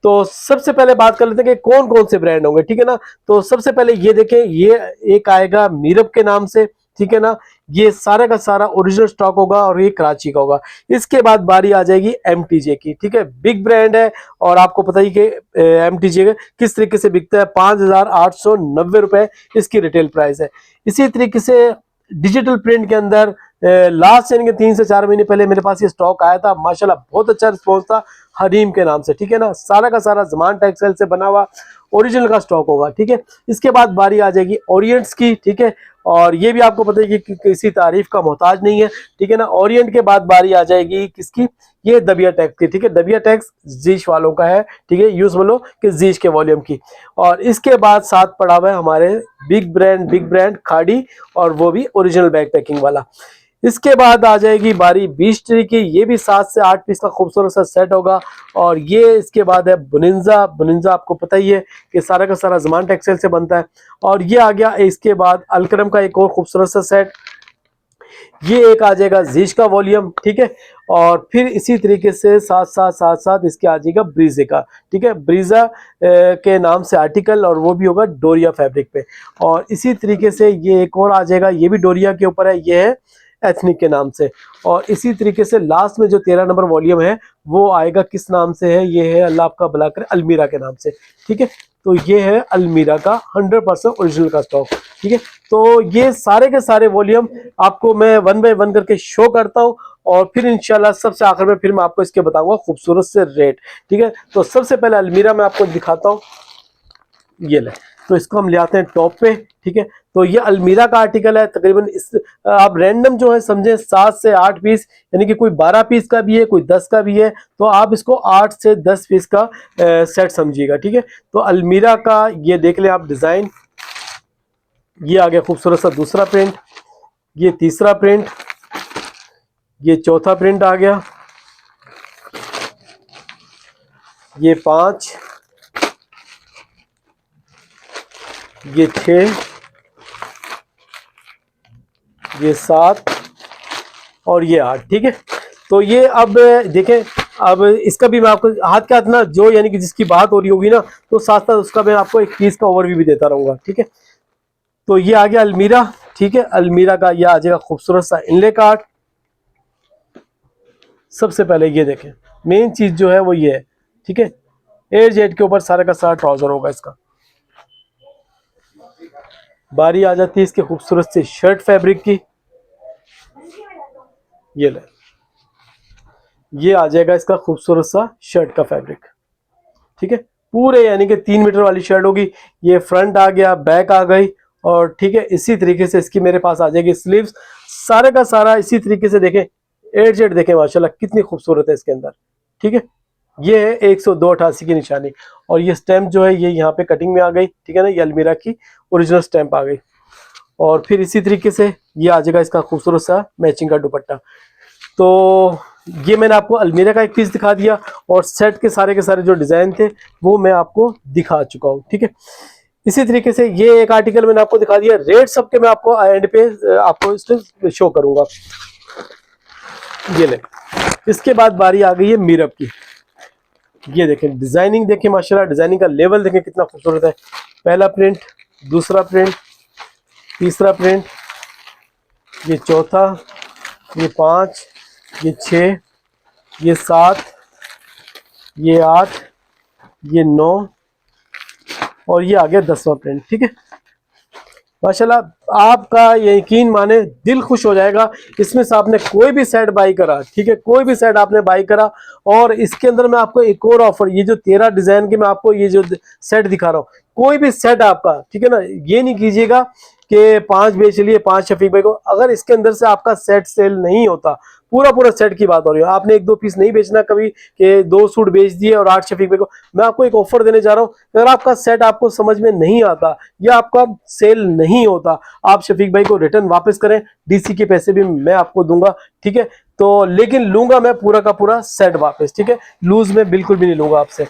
तो सबसे पहले बात कर लेते हैं कि कौन कौन से ब्रांड होंगे। ठीक है ना, तो सबसे पहले ये देखें, ये एक आएगा मीरब के नाम से। ठीक है ना, ये सारा का सारा ओरिजिनल स्टॉक होगा और ये कराची का होगा। इसके बाद बारी आ जाएगी MTJ की। ठीक है, बिग ब्रांड है और आपको पता ही कि MTJ किस तरीके से बिकता है, 5890 रुपए इसकी रिटेल प्राइस है। इसी तरीके से डिजिटल प्रिंट के अंदर लास्ट यानी कि 3 से 4 महीने पहले मेरे पास ये स्टॉक आया था, माशाल्लाह बहुत अच्छा रिस्पॉन्स था, हरीम के नाम से। ठीक है ना, सारा का सारा ज़मान टेक्सटाइल से बना हुआ ओरिजिनल का स्टॉक होगा। ठीक है, इसके बाद बारी आ जाएगी ओरिएंट्स की। ठीक है, और ये भी आपको पता है कि किसी तारीफ का मोहताज नहीं है। ठीक है ना, ओरिएंट के बाद बारी आ जाएगी किसकी, ये दबिया टैक्स की। ठीक है, दबिया टैक्स जीश वालों का है। ठीक है, यूज बोलो कि जीश के वॉल्यूम की। और इसके बाद साथ पड़ा हुआ है हमारे बिग ब्रांड खाड़ी, और वो भी ओरिजिनल बैग पैकिंग वाला। इसके बाद आ जाएगी बारी 20 ट्री की। ये भी 7 से 8 पीस का खूबसूरत सा सेट होगा। और ये इसके बाद है बुनिंजा। बुनिंजा आपको पता ही है कि सारा का सारा ज़मान टेक्सटाइल से बनता है। और ये आ गया इसके बाद अलकरम का एक और खूबसूरत सा सेट। ये एक आ जाएगा जीश का वॉल्यूम, ठीक है। और फिर इसी तरीके से साथ साथ इसके आ जाएगा ब्रीजे का, ठीक है। ब्रीजा के नाम से आर्टिकल, और वो भी होगा डोरिया फैब्रिक पे। और इसी तरीके से ये एक और आ जाएगा, ये भी डोरिया के ऊपर है, ये है एथनिक के नाम से। और इसी तरीके से लास्ट में जो 13 नंबर वॉल्यूम है वो आएगा किस नाम से है, ये है अल्लाह आपका भला करे अलमीरा के नाम से, ठीक है। तो ये है अलमीरा का 100% ओरिजिनल का स्टॉक, ठीक है। तो ये सारे के सारे वॉल्यूम आपको मैं 1 बाय 1 करके शो करता हूँ, और फिर इंशाल्लाह सबसे आखिर में फिर मैं आपको इसके बताऊंगा खूबसूरत से रेट, ठीक है। तो सबसे पहले अलमीरा मैं आपको दिखाता हूँ, ये ले। तो इसको हम ले आते हैं टॉप पे, ठीक है। तो ये अलमीरा का आर्टिकल है, तकरीबन इस आप रैंडम जो है समझे 7 से 8 पीस, यानी कि कोई 12 पीस का भी है, कोई 10 का भी है, तो आप इसको 8 से 10 पीस का सेट समझिएगा, ठीक है। तो अलमीरा का ये देख लें आप डिजाइन, ये आ गया खूबसूरत सा दूसरा प्रिंट, ये तीसरा प्रिंट, ये चौथा प्रिंट आ गया, ये 5, ये 6, ये 7 और ये 8, ठीक है। तो ये अब देखें, अब इसका भी मैं आपको हाथ के हाथ ना जो यानी कि जिसकी बात हो रही होगी ना, तो साथ साथ उसका मैं आपको एक पीस का ओवरव्यू भी देता रहूंगा, ठीक है। तो ये आ गया अलमीरा, ठीक है। अलमीरा का ये आ जाएगा खूबसूरत सा इनले कार्ड। सबसे पहले ये देखें, मेन चीज जो है वो ये है, ठीक है। एयर जेट के ऊपर सारा का सारा ट्राउजर होगा इसका। बारी आ जाती है इसके खूबसूरत से शर्ट फैब्रिक की, ये ले, ये आ जाएगा इसका खूबसूरत सा शर्ट का फैब्रिक, ठीक है। पूरे यानी कि 3 मीटर वाली शर्ट होगी। ये फ्रंट आ गया, बैक आ गई, और ठीक है इसी तरीके से इसकी मेरे पास आ जाएगी स्लीव्स। सारे का सारा इसी तरीके से देखें, एयर जेट देखें माशाल्लाह कितनी खूबसूरत है इसके अंदर, ठीक है। ये है 10288 की निशानी, और ये स्टैंप जो है ये यहाँ पे कटिंग में आ गई, ठीक है ना, ये अलमीरा की ओरिजिनल स्टैंप आ गई। और फिर इसी तरीके से ये आ जाएगा इसका खूबसूरत सा मैचिंग का दुपट्टा। तो ये मैंने आपको अलमीरा का एक पीस दिखा दिया, और सेट के सारे जो डिजाइन थे वो मैं आपको दिखा चुका हूँ, ठीक है। इसी तरीके से ये एक आर्टिकल मैंने आपको दिखा दिया, रेट सबके मैं आपको एंड पे आपको इसको शो करूंगा, ये ले। इसके बाद बारी आ गई है मीरब की। ये देखें डिजाइनिंग, देखें माशाल्लाह डिजाइनिंग का लेवल देखें कितना खूबसूरत है। पहला प्रिंट, दूसरा प्रिंट, तीसरा प्रिंट, ये चौथा, ये 5, ये 6, ये 7, ये 8, ये 9, और ये आ गया 10वां प्रिंट, ठीक है। माशाल्लाह आपका यकीन माने दिल खुश हो जाएगा। इसमें से आपने कोई भी सेट बाई करा, ठीक है, कोई भी सेट आपने बाई करा, और इसके अंदर मैं आपको एक और ऑफर, ये जो 13 डिजाइन के मैं आपको ये जो सेट दिखा रहा हूँ, कोई भी सेट आपका, ठीक है ना, ये नहीं कीजिएगा कि 5 बेच लिए 5 शफीक भाई को। अगर इसके अंदर से आपका सेट सेल नहीं होता, पूरा सेट की बात हो रही है, आपने 1-2 पीस नहीं बेचना कभी कि 2 सूट बेच दिए और 8 शफीक भाई को। मैं आपको एक ऑफर देने जा रहा हूँ, अगर आपका सेट आपको समझ में नहीं आता या आपका सेल नहीं होता, आप शफीक भाई को रिटर्न वापस करें, डीसी के पैसे भी मैं आपको दूंगा, ठीक है। तो लेकिन लूंगा मैं पूरा का पूरा सेट वापस, ठीक है, लूज में बिल्कुल भी नहीं लूंगा आपसे।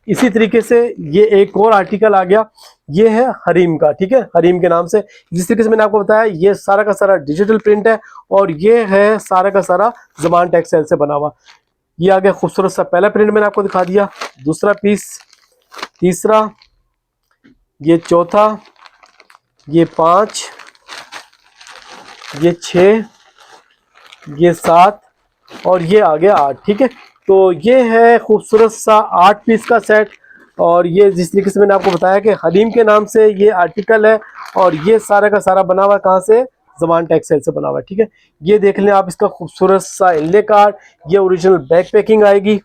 इसी तरीके से ये एक और आर्टिकल आ गया, ये है हरीम का, ठीक है, हरीम के नाम से। जिस तरीके से मैंने आपको बताया ये सारा का सारा डिजिटल प्रिंट है, और ये है सारा का सारा ज़मान टेक्सटाइल से बना हुआ। ये आ गया खूबसूरत सा पहला प्रिंट मैंने आपको दिखा दिया, दूसरा पीस, तीसरा, ये चौथा, ये 5, ये 6, ये 7, और ये आ गया 8, ठीक है। तो ये है खूबसूरत सा 8 पीस का सेट। और ये जिस तरीके से मैंने आपको बताया कि हलीम के नाम से ये आर्टिकल है, और ये सारा का सारा बना हुआ कहाँ से, ज़मान टेक्सटाइल से बना हुआ है, ठीक है। ये देख लें आप इसका खूबसूरत सा इनले कार्ड, ये ओरिजिनल बैक पैकिंग आएगी।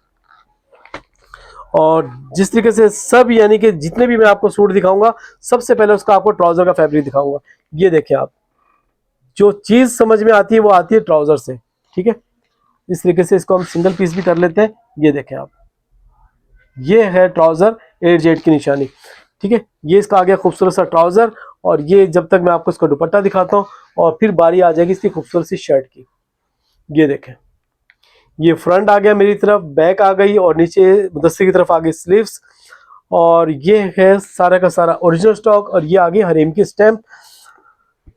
और जिस तरीके से सब यानी कि जितने भी मैं आपको सूट दिखाऊंगा, सबसे पहले उसका आपको ट्राउजर का फैब्रिक दिखाऊंगा। ये देखें आप, जो चीज समझ में आती है वो आती है ट्राउजर से, ठीक है। इस तरीके से इसको हम सिंगल पीस भी कर लेते हैं। ये देखें आप, ये है ट्राउजर एयर जेट की निशानी, ठीक है। ये इसका आ गया खूबसूरत सा ट्राउजर, और ये जब तक मैं आपको इसका दुपट्टा दिखाता हूँ, और फिर बारी आ जाएगी इसकी खूबसूरत सी शर्ट की। ये देखें, ये फ्रंट आ गया मेरी तरफ, बैक आ गई, और नीचे मुदस्सिर की तरफ आ गई स्लीव्स, और ये है सारा का सारा ओरिजिनल स्टॉक, और ये आ गई हरीम की स्टैम्प,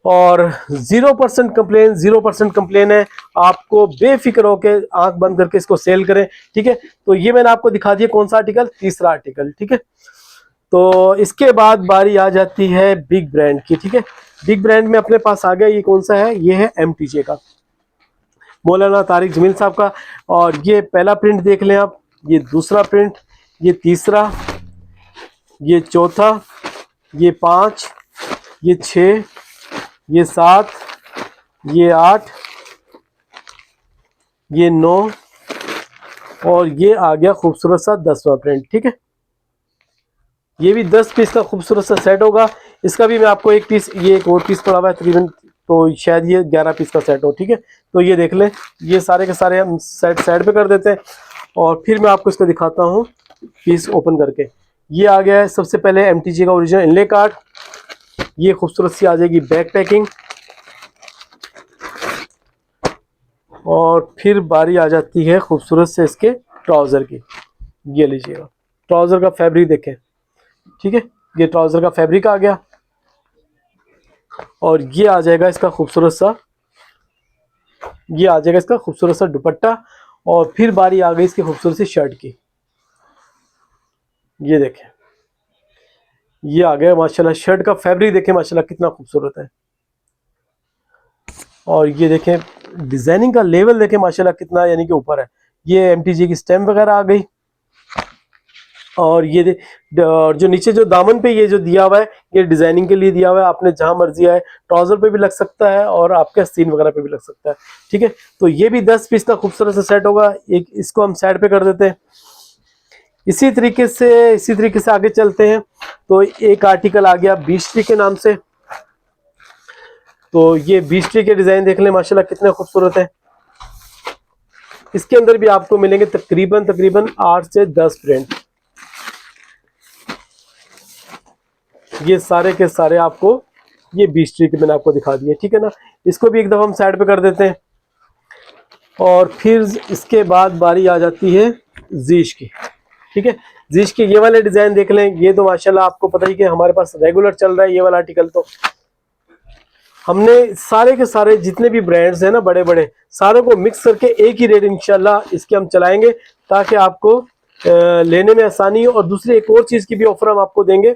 और 0% कंप्लेन, 0% कंप्लेन है। आपको बेफिक्र होकर आंख बंद करके इसको सेल करें, ठीक है। तो ये मैंने आपको दिखा दिया कौन सा आर्टिकल, तीसरा आर्टिकल, ठीक है। तो इसके बाद बारी आ जाती है बिग ब्रांड की, ठीक है। बिग ब्रांड में अपने पास आ गया, ये कौन सा है, ये है MTJ का, मौलाना तारिक जमील साहब का। और ये पहला प्रिंट देख लें आप, ये दूसरा प्रिंट, ये तीसरा, ये चौथा, ये 5, ये 6, ये 7, ये 8, ये 9, और ये आ गया खूबसूरत सा 10वां प्रिंट, ठीक है। ये भी 10 पीस का खूबसूरत सा सेट होगा। इसका भी मैं आपको एक पीस, ये एक और पीस पड़ा हुआ है तकरीबन, तो शायद ये 11 पीस का सेट हो, ठीक है। तो ये देख लें, ये सारे के सारे हम सेट साइड पे कर देते हैं, और फिर मैं आपको इसको दिखाता हूँ पीस ओपन करके। ये आ गया है सबसे पहले MTJ का ओरिजिनल इनले कार्ड। ये खूबसूरत सी आ जाएगी बैक पैकिंग, और फिर बारी आ जाती है खूबसूरत से इसके ट्राउज़र की। ये लीजिएगा, ट्राउज़र का फैब्रिक देखें, ठीक है। ये ट्राउज़र का फैब्रिक आ गया, और ये आ जाएगा इसका खूबसूरत सा, ये आ जाएगा इसका खूबसूरत सा दुपट्टा, और फिर बारी आ गई इसकी खूबसूरत सी शर्ट की। ये देखें, ये आ गया माशाल्लाह, शर्ट का फैब्रिक देखें माशाल्लाह कितना खूबसूरत है, और ये देखें डिजाइनिंग का लेवल देखें माशाल्लाह कितना यानी कि ऊपर है। ये MTJ की स्टैम्प वगैरह आ गई, और ये और जो नीचे जो दामन पे ये जो दिया हुआ है, ये डिजाइनिंग के लिए दिया हुआ है, आपने जहां मर्जी आए ट्राउजर पे भी लग सकता है, और आपके आस्तीन वगैरह पे भी लग सकता है, ठीक है। तो ये भी 10 पीस का खूबसूरत सा सेट होगा। एक इसको हम साइड पे कर देते हैं। इसी तरीके से आगे चलते हैं। तो एक आर्टिकल आ गया बीच ट्री के नाम से। तो ये बीच ट्री के डिजाइन देख लें माशाल्लाह कितने खूबसूरत है। इसके अंदर भी आपको मिलेंगे तकरीबन 8 से 10 प्रिंट। ये सारे के सारे आपको ये बीच ट्री के मैंने आपको दिखा दिए, ठीक है ना। इसको भी एक दफा हम साइड पे कर देते हैं, और फिर इसके बाद बारी आ जाती है जीश की, ठीक है। जीश के ये वाले डिजाइन देख लें। ये तो माशाल्लाह आपको पता ही कि हमारे पास रेगुलर चल रहा है ये वाला आर्टिकल। तो हमने सारे के सारे जितने भी ब्रांड्स हैं ना बड़े बड़े, सारों को मिक्स करके एक ही रेट इंशाल्लाह इसके हम चलाएंगे, ताकि आपको लेने में आसानी हो। और दूसरी एक और चीज़ की भी ऑफर हम आपको देंगे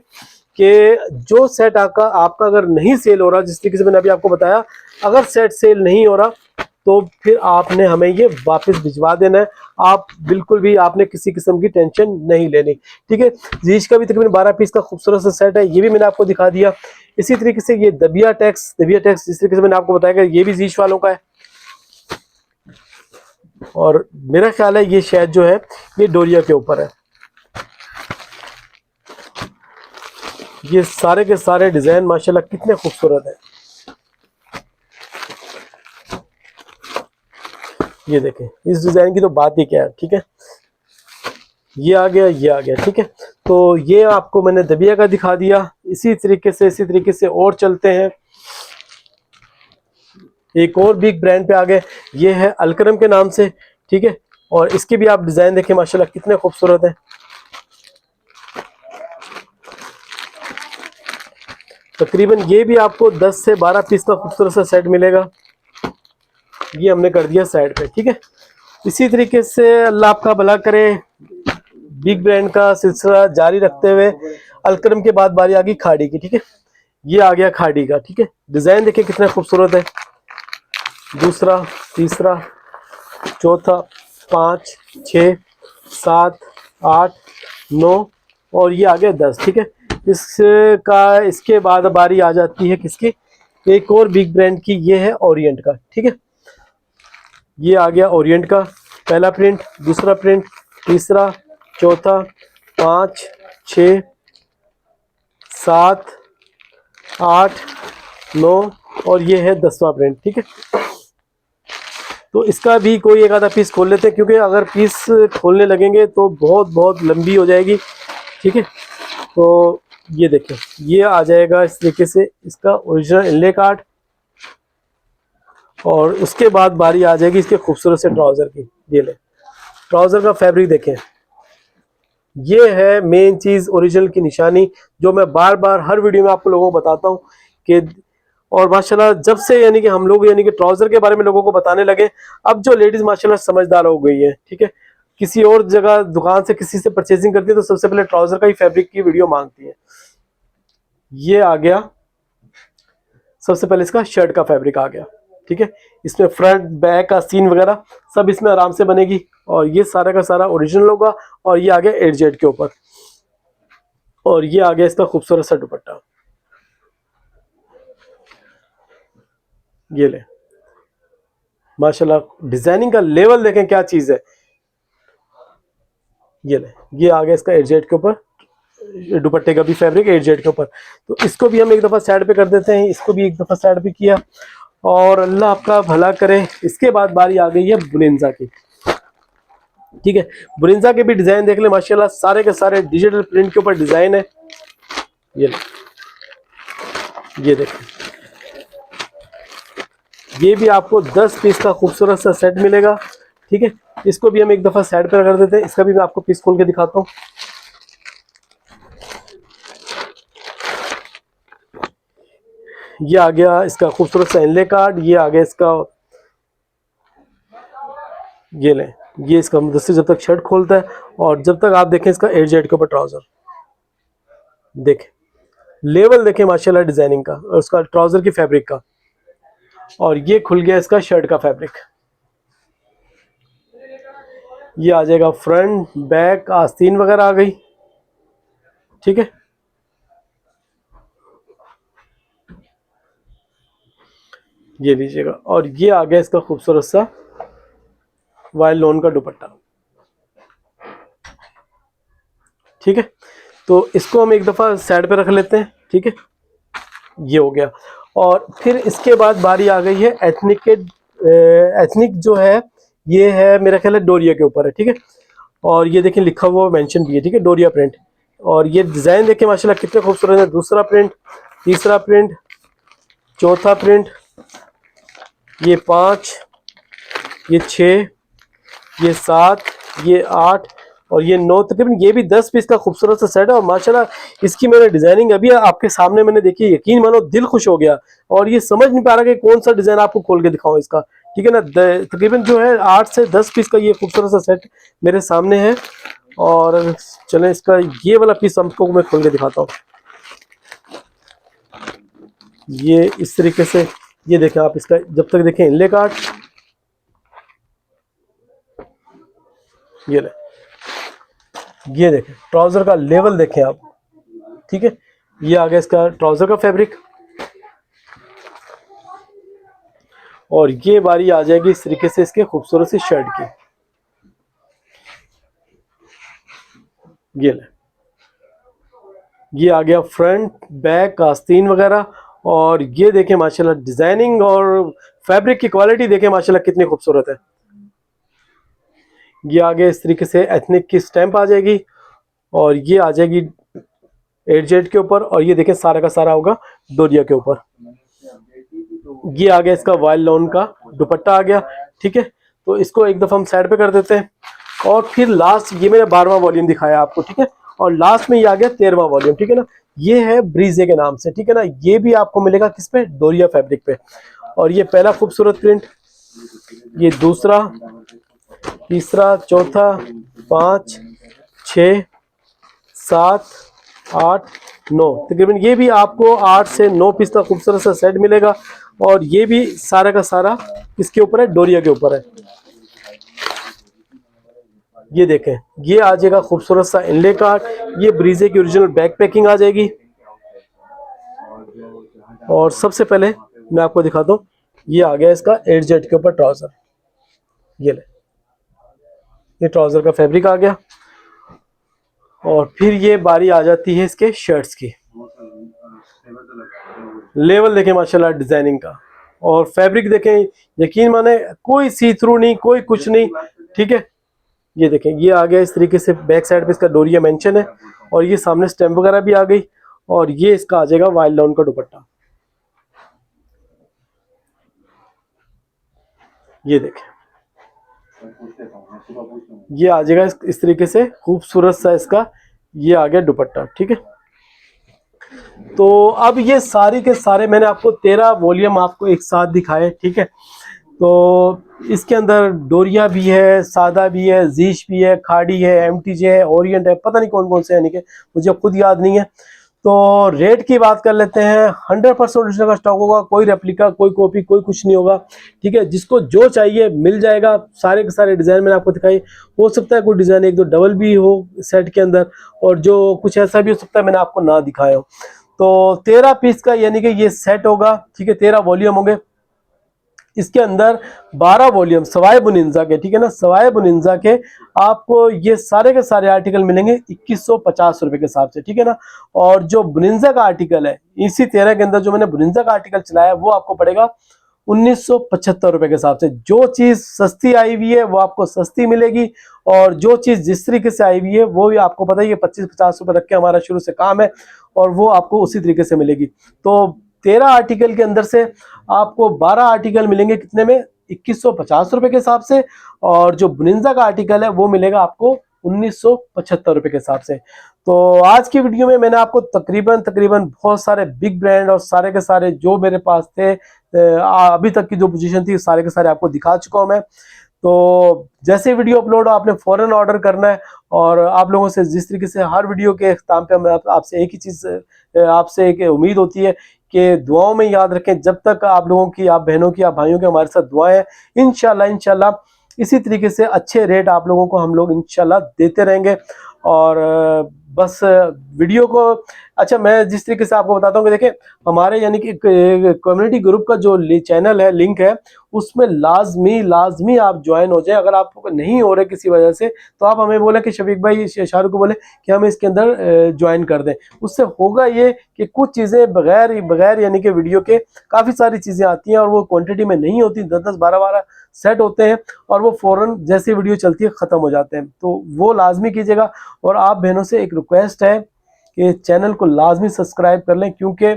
कि जो सेट आपका अगर नहीं सेल हो रहा, जिस तरीके से मैंने अभी आपको बताया, अगर सेट सेल नहीं हो रहा तो फिर आपने हमें ये वापस भिजवा देना है। आप बिल्कुल भी आपने किसी किस्म की टेंशन नहीं लेनी, ठीक है। जीश का भी तकरीबन 12 पीस का खूबसूरत सा सेट है, ये भी मैंने आपको दिखा दिया। इसी तरीके से ये दबिया टैक्स जिस तरीके से मैंने आपको बताया कि ये भी जीश वालों का है, और मेरा ख्याल है ये शायद जो है ये डोरिया के ऊपर है। ये सारे के सारे डिजाइन माशाल्लाह कितने खूबसूरत है। ये देखें, इस डिजाइन की तो बात ही क्या है, ठीक है। ये आ गया, ठीक है। तो ये आपको मैंने दबिया का दिखा दिया। इसी तरीके से और चलते हैं। एक और बिग ब्रांड पे आ गए, ये है अलकरम के नाम से, ठीक है। और इसके भी आप डिजाइन देखें माशाल्लाह कितने खूबसूरत हैं। तकरीबन ये भी आपको 10 से 12 पीस का खूबसूरत सा सेट मिलेगा। ये हमने कर दिया साइड पे, ठीक है। इसी तरीके से अल्लाह आपका भला करे, बिग ब्रांड का सिलसिला जारी रखते हुए अलकरम के बाद बारी आ गई खाड़ी की, ठीक है। ये आ गया खाड़ी का, ठीक है। डिजाइन देखिए कितना खूबसूरत है। दूसरा, तीसरा, चौथा, 5, 6, 7, 8, 9 और ये आ गया 10, ठीक है। इसके बाद बारी आ जाती है किसकी, एक और बिग ब्रांड की, ये है ओरिएंट का, ठीक है। ये आ गया ओरिएंट का पहला प्रिंट, दूसरा प्रिंट, तीसरा, चौथा, 5, 6, 7, 8, 9 और ये है 10वां प्रिंट, ठीक है। तो इसका भी कोई एक आधा पीस खोल लेते हैं, क्योंकि अगर पीस खोलने लगेंगे तो बहुत लंबी हो जाएगी, ठीक है। तो ये देखें, ये आ जाएगा इस तरीके से इसका ओरिजिनल इनले कार्ड। और उसके बाद बारी आ जाएगी इसके खूबसूरत से ट्राउजर की। ये ले, ट्राउजर का फैब्रिक देखें, ये है मेन चीज, ओरिजिनल की निशानी, जो मैं बार बार हर वीडियो में आपको लोगों को बताता हूँ कि। और माशाल्लाह जब से यानी कि हम लोग यानी कि ट्राउजर के बारे में लोगों को बताने लगे, अब जो लेडीज माशाल्लाह समझदार हो गई है, ठीक है। किसी और जगह दुकान से किसी से परचेजिंग करती है तो सबसे पहले ट्राउजर का ही फैब्रिक की वीडियो मांगती है। ये आ गया सबसे पहले इसका शर्ट का फैब्रिक आ गया, ठीक है। इसमें फ्रंट बैक का सीन वगैरह सब इसमें आराम से बनेगी। और ये सारा का सारा ओरिजिनल होगा। और ये आ गया 8Z के ऊपर। और ये आ गया इसका खूबसूरत सा दुपट्टा। ये ले, माशाल्लाह डिजाइनिंग का लेवल देखें क्या चीज है। ये ले, ये आ गया इसका 8Z के ऊपर, दुपट्टे का भी फैब्रिक 8Z के ऊपर। तो इसको भी हम एक दफा साइड पे कर देते हैं, इसको भी एक दफा साइड पे किया। और अल्लाह आपका भला करे। इसके बाद बारी आ गई है बुलिंजा की, ठीक है। बुलिंजा के भी डिजाइन देख ले, माशाल्लाह सारे के सारे डिजिटल प्रिंट के ऊपर डिजाइन है। ये देखें, ये भी आपको 10 पीस का खूबसूरत सा सेट मिलेगा, ठीक है। इसको भी हम एक दफा साइड पर कर देते हैं, इसका भी मैं आपको पीस खोल के दिखाता हूँ। ये आ गया इसका खूबसूरत सा इनले कार्ड। ये आ गया इसका, ये लें, ये इसका मुदस्सिर जब तक शर्ट खोलता है और जब तक आप देखें इसका 8Z के ऊपर ट्राउजर देखें, लेवल देखें माशाल्लाह डिजाइनिंग का और उसका ट्राउजर की फैब्रिक का। और ये खुल गया इसका शर्ट का फैब्रिक। ये आ जाएगा फ्रंट बैक आस्तीन वगैरह आ गई, ठीक है। ये लीजिएगा। और ये आ गया इसका खूबसूरत सा वाइल लोन का दुपट्टा, ठीक है। तो इसको हम एक दफा साइड पे रख लेते हैं, ठीक है। ये हो गया। और फिर इसके बाद बारी आ गई है एथनिक के। एथनिक जो है ये है मेरा ख्याल है डोरिया के ऊपर है, ठीक है। और ये देखिए लिखा हुआ मेंशन भी है, ठीक है, डोरिया प्रिंट। और ये डिजाइन देखिए माशाल्लाह कितने खूबसूरत है। दूसरा प्रिंट, तीसरा प्रिंट, चौथा प्रिंट, ये 5, ये 6, ये 7, ये 8 और ये 9, तकरीबन ये भी 10 पीस का खूबसूरत सा सेट है। और माशाल्लाह इसकी मैंने डिजाइनिंग अभी आपके सामने मैंने देखी, यकीन मानो दिल खुश हो गया। और ये समझ नहीं पा रहा कि कौन सा डिजाइन आपको खोल के दिखाऊं इसका, ठीक है ना। तकरीबन जो है 8 से 10 पीस का ये खूबसूरत सा सेट मेरे सामने है। और चले इसका ये वाला पीस हमको मैं खोल के दिखाता हूँ। ये इस तरीके से, ये देखें आप, इसका जब तक देखें इनले कार्ड, ये ले, ये देखें ट्राउजर का लेवल देखें आप, ठीक है। ये आ गया इसका ट्राउजर का फैब्रिक। और ये बारी आ जाएगी इस तरीके से इसके खूबसूरत सी शर्ट की। ये ले, ये आ गया फ्रंट बैक आस्तीन वगैरह। और ये देखें माशाल्लाह डिजाइनिंग और फैब्रिक की क्वालिटी देखें माशाल्लाह कितनी खूबसूरत है। ये आ गया इस तरीके से एथनिक की स्टैंप आ जाएगी। और ये आ जाएगी 8Z के ऊपर। और ये देखें सारा का सारा होगा डोरिया के ऊपर। ये आ गया इसका वाइल लोन का दुपट्टा आ गया, ठीक है। तो इसको एक दफा हम साइड पे कर देते हैं। और फिर लास्ट, ये मैंने 12वां वॉल्यूम दिखाया आपको, ठीक है। और लास्ट में ये आ गया 13वां वॉल्यूम, ठीक है ना। ये है ब्रीजे के नाम से, ठीक है ना। ये भी आपको मिलेगा किस पे, डोरिया फैब्रिक पे। और ये पहला खूबसूरत प्रिंट, ये दूसरा, तीसरा, चौथा, 5, 6, 7, 8, 9, तकरीबन ये भी आपको 8 से 9 पीस का खूबसूरत सा सेट मिलेगा। और ये भी सारा का सारा इसके ऊपर है, डोरिया के ऊपर है। ये देखें, ये आ जाएगा खूबसूरत सा इनले कार्ड। ये ब्रीजे की ओरिजिनल बैक पैकिंग आ जाएगी। और सबसे पहले मैं आपको दिखाता हूँ, ये आ गया इसका 8Z के ऊपर ट्राउजर। ये ले, ये ट्राउजर का फैब्रिक आ गया। और फिर ये बारी आ जाती है इसके शर्ट्स की। लेवल देखें माशाल्लाह डिजाइनिंग का। और फैब्रिक देखें, यकीन माने कोई सी थ्रू नहीं, कोई कुछ नहीं, ठीक है। ये देखें, ये आ गया इस तरीके से बैक साइड पे इसका डोरिया मेंशन है। और ये सामने स्टैम्प वगैरह भी आ गई। और ये इसका आ जाएगा वाइल्ड लाउन का दुपट्टा। ये देखें, ये आ जाएगा इस तरीके से खूबसूरत सा इसका ये आ गया दुपट्टा। ठीक है, तो अब ये सारे के सारे मैंने आपको 13 वॉल्यूम आपको एक साथ दिखाए। ठीक है, तो इसके अंदर डोरिया भी है, सादा भी है, जीश भी है, खाड़ी है, एमटीजे है, ओरिएंट है, पता नहीं कौन कौन से, यानी कि मुझे खुद याद नहीं है। तो रेट की बात कर लेते हैं। 100% ओरिजिनल का स्टॉक होगा, कोई रेप्लिका, कोई कॉपी, कोई कुछ नहीं होगा। ठीक है, जिसको जो चाहिए मिल जाएगा। सारे के सारे डिज़ाइन मैंने आपको दिखाई। हो सकता है कोई डिज़ाइन एक दो डबल भी हो सेट के अंदर, और जो कुछ ऐसा भी हो सकता है मैंने आपको ना दिखाया हो। तो 13 पीस का यानी कि ये सेट होगा। ठीक है, 13 वॉल्यूम होंगे। इसके अंदर 12 वॉल्यूम सवाए बुनिंजा के, ठीक है ना, सवाए बुनिंजा के आपको ये सारे के सारे आर्टिकल मिलेंगे 2150 रुपए के हिसाब से। ठीक है ना, और जो बुनिंजा का आर्टिकल है इसी 13 के अंदर जो मैंने बुनिंजा का आर्टिकल चलाया वो आपको पड़ेगा 1975 रुपए के हिसाब से। जो चीज सस्ती आई हुई है वो आपको सस्ती मिलेगी, और जो चीज जिस तरीके से आई हुई है वो भी आपको पता ही है, 25-50 रुपए रख के हमारा शुरू से काम है, और वो आपको उसी तरीके से मिलेगी। तो 13 आर्टिकल के अंदर से आपको 12 आर्टिकल मिलेंगे कितने में, 2150 रुपए के हिसाब से, और जो बुनिंजा का आर्टिकल है वो मिलेगा आपको 1975 रुपए के हिसाब से। तो आज की वीडियो में मैंने आपको तकरीबन बहुत सारे बिग ब्रांड और सारे के सारे जो मेरे पास थे अभी तक की जो पोजीशन थी सारे के सारे आपको दिखा चुका हूं मैं। तो जैसे वीडियो अपलोड हो आपने फौरन ऑर्डर करना है, और आप लोगों से जिस तरीके से हर वीडियो के अख्ताम पे मैं आपसे एक ही चीज आपसे एक उम्मीद होती है कि दुआओं में याद रखें। जब तक आप लोगों की, आप बहनों की, आप भाइयों की हमारे साथ दुआएं हैं, इंशाल्लाह इसी तरीके से अच्छे रेट आप लोगों को हम लोग इंशाल्लाह देते रहेंगे। और बस वीडियो को, अच्छा मैं जिस तरीके से आपको बताता हूँ कि देखें हमारे यानी कि कम्युनिटी ग्रुप का जो चैनल है, लिंक है, उसमें लाजमी आप ज्वाइन हो जाए। अगर आप नहीं हो रहे किसी वजह से तो आप हमें बोले कि शफीक भाई, शाहरुख को बोले कि हम इसके अंदर ज्वाइन कर दें। उससे होगा ये कि कुछ चीज़ें बगैर यानी कि वीडियो के काफ़ी सारी चीज़ें आती हैं और वो क्वांटिटी में नहीं होती, 10-10, 12-12 सेट होते हैं, और वो फ़ौरन जैसी वीडियो चलती है ख़त्म हो जाते हैं। तो वो लाजमी कीजिएगा। और आप बहनों से एक रिक्वेस्ट है कि चैनल को लाजमी सब्सक्राइब कर लें, क्योंकि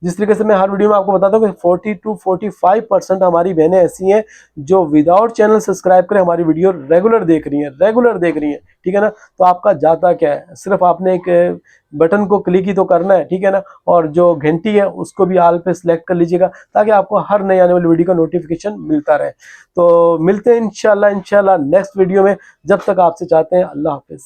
जिस तरीके से मैं हर वीडियो में आपको बताता हूँ कि 40-45% हमारी बहनें ऐसी हैं जो विदाउट चैनल सब्सक्राइब करें हमारी वीडियो रेगुलर देख रही हैं। ठीक है ना, तो आपका जाता क्या है, सिर्फ आपने एक बटन को क्लिक ही तो करना है। ठीक है ना, और जो घंटी है उसको भी आल पे सिलेक्ट कर लीजिएगा ताकि आपको हर नई आने वाली वीडियो का नोटिफिकेशन मिलता रहे। तो मिलते हैं इंशाल्लाह नेक्स्ट वीडियो में। जब तक आपसे चाहते हैं अल्लाह हाफिज।